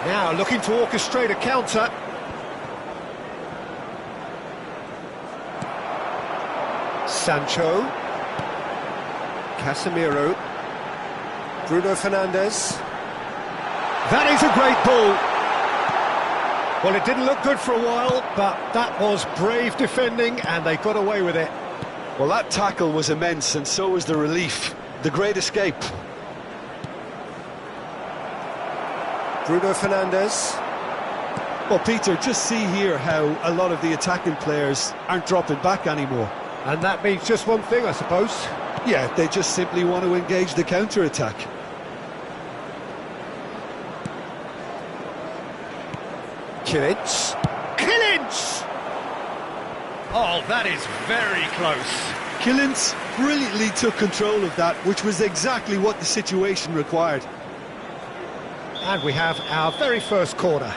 Now looking to orchestrate a counter. Sancho. Casemiro. Bruno Fernandes. That is a great ball. Well, it didn't look good for a while, but that was brave defending, and they got away with it. Well, that tackle was immense, and so was the relief. The great escape. Bruno Fernandes. Well, Peter, just see here how a lot of the attacking players aren't dropping back anymore. And that means just one thing, I suppose. Yeah, they just simply want to engage the counter-attack. Kilic. Kilic! Oh, that is very close. Kilic brilliantly took control of that, which was exactly what the situation required. And we have our very first corner.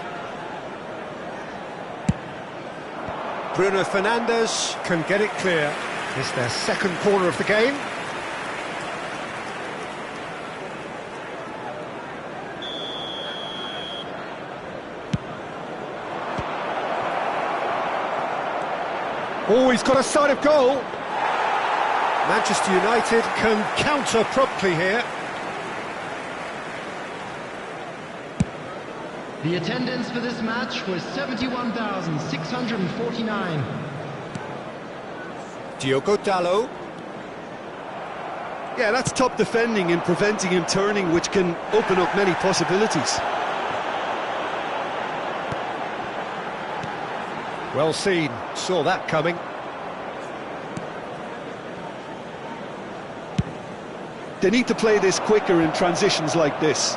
Bruno Fernandes can get it clear. It's their second corner of the game. Oh, he's got a sight of goal. Manchester United can counter promptly here. The attendance for this match was 71,649. Diogo Dalot. Yeah, that's top defending and preventing him turning, which can open up many possibilities. Well seen, saw that coming. They need to play this quicker in transitions like this.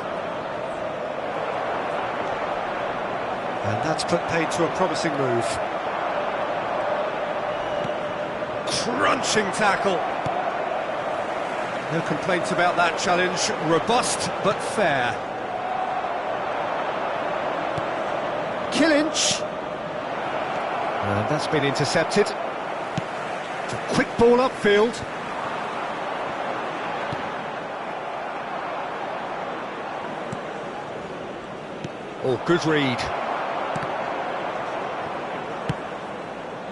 And that's put paid to a promising move. Crunching tackle. No complaints about that challenge. Robust but fair. Kilic. And that's been intercepted. It's a quick ball upfield. Oh, good read.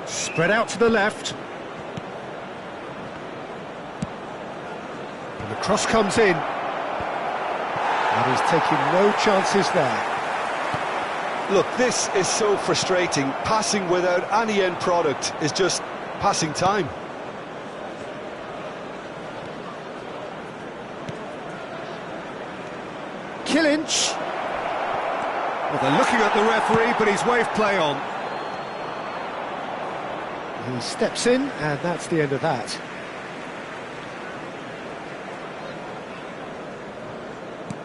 Spread out to the left. And the cross comes in. And he's taking no chances there. Look, this is so frustrating. Passing without any end product is just passing time. Kilic. Well, they're looking at the referee, but he's waved play on. He steps in, and that's the end of that.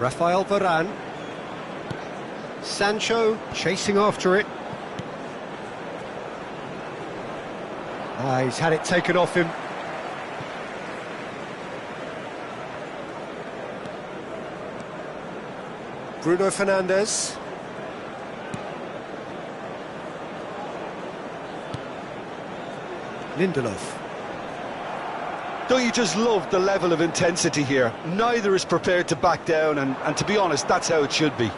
Rafael Varane. Sancho chasing after it. He's had it taken off him. Bruno Fernandes. Lindelof. Don't you just love the level of intensity here? Neither is prepared to back down, and to be honest, that's how it should be.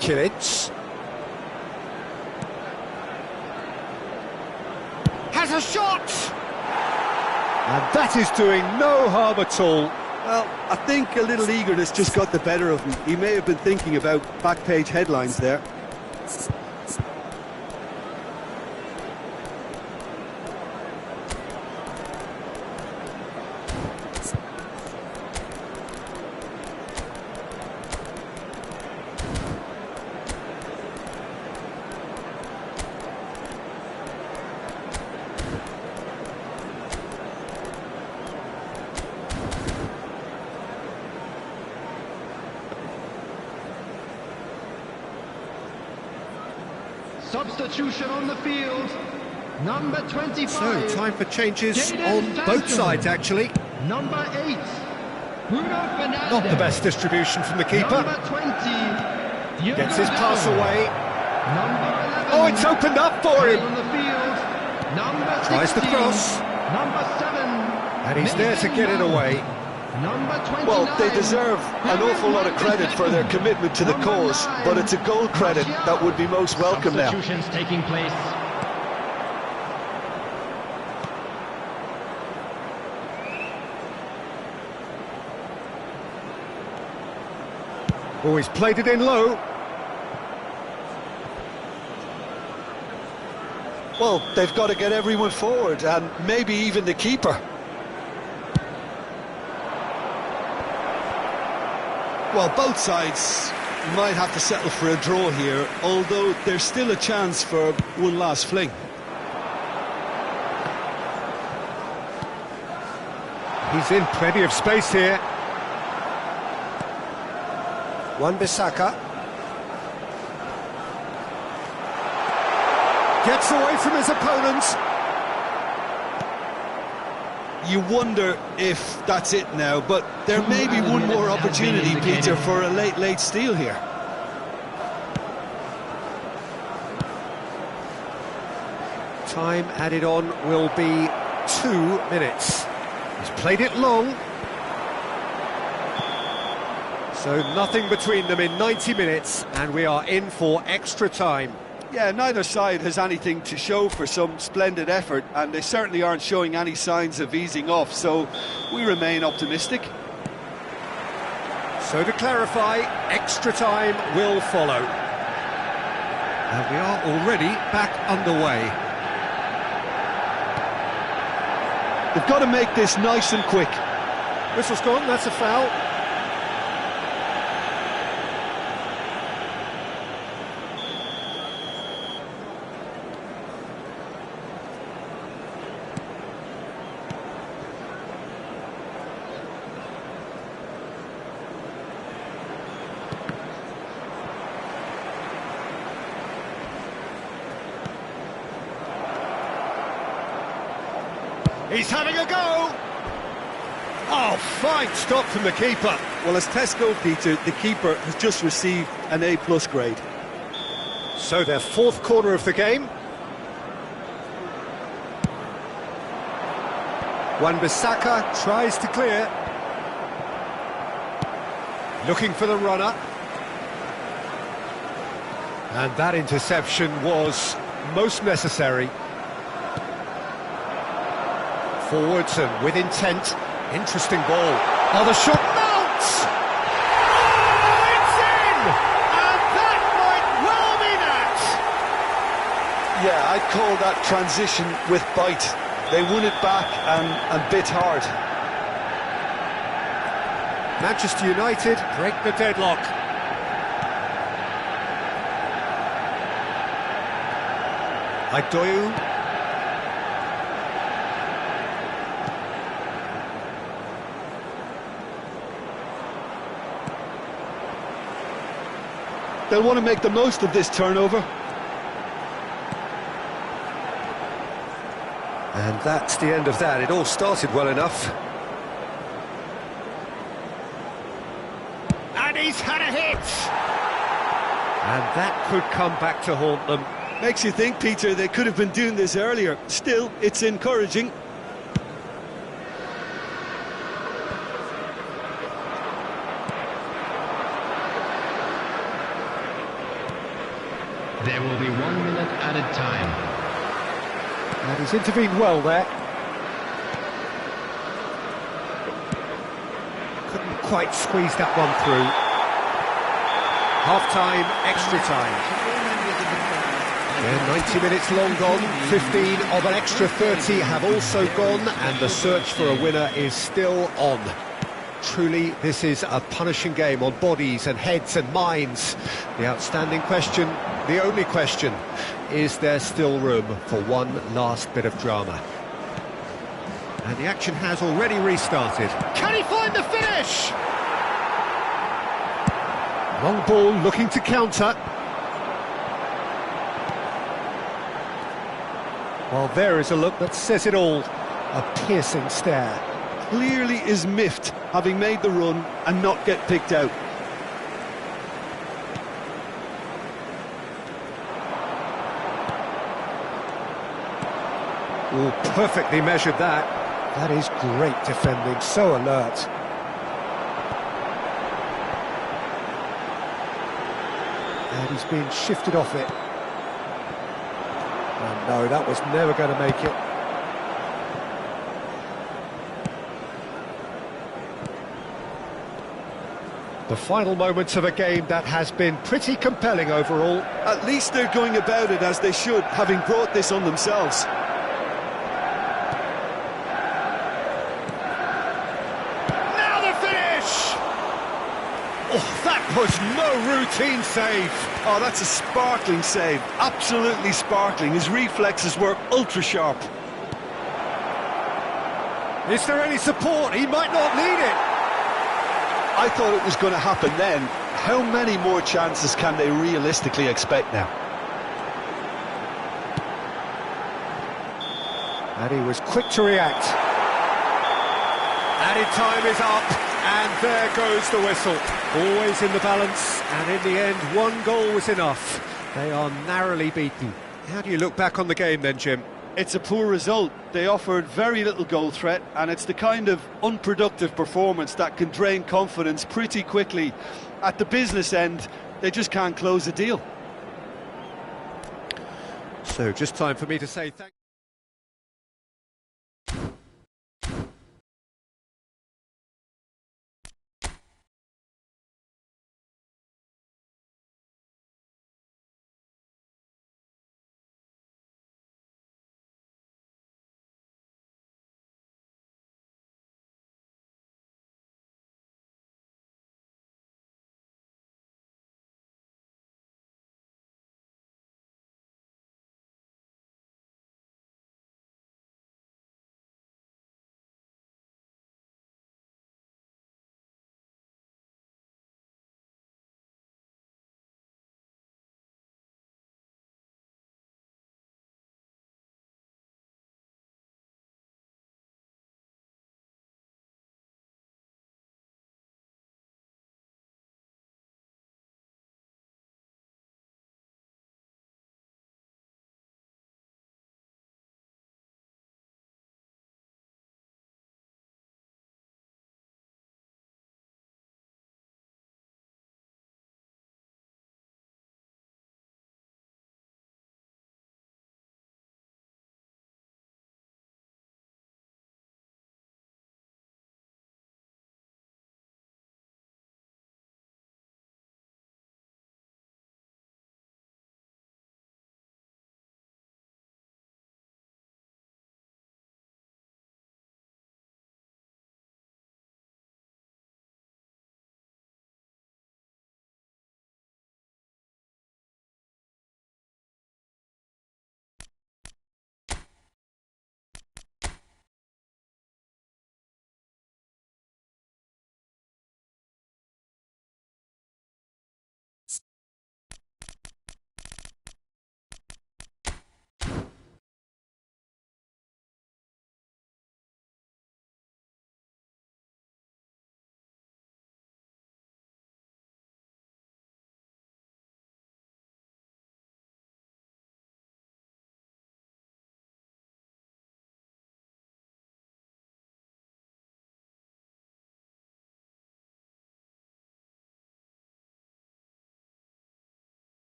Kilic. Has a shot! And that is doing no harm at all. Well, I think a little eagerness just got the better of him. He may have been thinking about back-page headlines there. Substitution on the field, number 25. So, time for changes Jadon on both Sancho. sides, actually. Number 8, Bruno Fernandes. Not the best distribution from the keeper. Number 20, Diogo Gets his pass Dalot. away. Number 11. Oh, it's opened up for Play him. on the field, number 16. Tries the cross. Number 7. And he's there to get it away. Number 29. Well, they deserve an awful lot of credit for their commitment to the cause, but it's a goal credit that would be most welcome now. Substitutions taking place. Oh, he's played it in low. Well, they've got to get everyone forward, and maybe even the keeper. Well, both sides might have to settle for a draw here, although there's still a chance for one last fling. He's in plenty of space here. Wan-Bissaka. Gets away from his opponents. You wonder if that's it now, but there may be one more opportunity, Peter, for a late steal here. Time added on will be 2 minutes. He's played it long. So nothing between them in 90 minutes, and we are in for extra time. Yeah, neither side has anything to show for some splendid effort, and they certainly aren't showing any signs of easing off, so we remain optimistic. So to clarify, extra time will follow. And we are already back underway. They've got to make this nice and quick. Whistle's gone, that's a foul. He's having a go! Oh, fine stop from the keeper. Well, as Tesco, Peter, the keeper has just received an A+ grade. So their fourth corner of the game. Wan-Bissaka tries to clear. Looking for the runner. And that interception was most necessary. Forwards and with intent. Interesting ball. Oh, the shot mounts! Oh, it's in! And that might well be that! Yeah, I'd call that transition with bite. They won it back and bit hard. Manchester United break the deadlock. Adoyu. They'll want to make the most of this turnover. And that's the end of that. It all started well enough. And he's had a hit! And that could come back to haunt them. Makes you think, Peter, they could have been doing this earlier. Still, it's encouraging. There will be 1 minute added time. And he's intervened well there. Couldn't quite squeeze that one through. Half-time, extra time. Yeah, 90 minutes long gone, 15 of an extra 30 have also gone, and the search for a winner is still on. Truly, this is a punishing game on bodies and heads and minds. The outstanding question, the only question, is there still room for one last bit of drama? And the action has already restarted. Can he find the finish? Long ball looking to counter. Well, there is a look that says it all. A piercing stare. Clearly is miffed, having made the run and not get picked out. Oh, perfectly measured that. That is great defending, so alert. And he's been shifted off it. And no, that was never going to make it. The final moments of a game that has been pretty compelling overall. At least they're going about it as they should, having brought this on themselves. Now the finish! Oh, that was no routine save. Oh, that's a sparkling save. Absolutely sparkling. His reflexes were ultra sharp. Is there any support? He might not need it. I thought it was going to happen then. How many more chances can they realistically expect now? And he was quick to react. Added time is up, and there goes the whistle. Always in the balance, and in the end, one goal was enough. They are narrowly beaten. How do you look back on the game then, Jim? It's a poor result. They offered very little goal threat, and it's the kind of unproductive performance that can drain confidence pretty quickly. At the business end, they just can't close a deal. So just time for me to say thank you.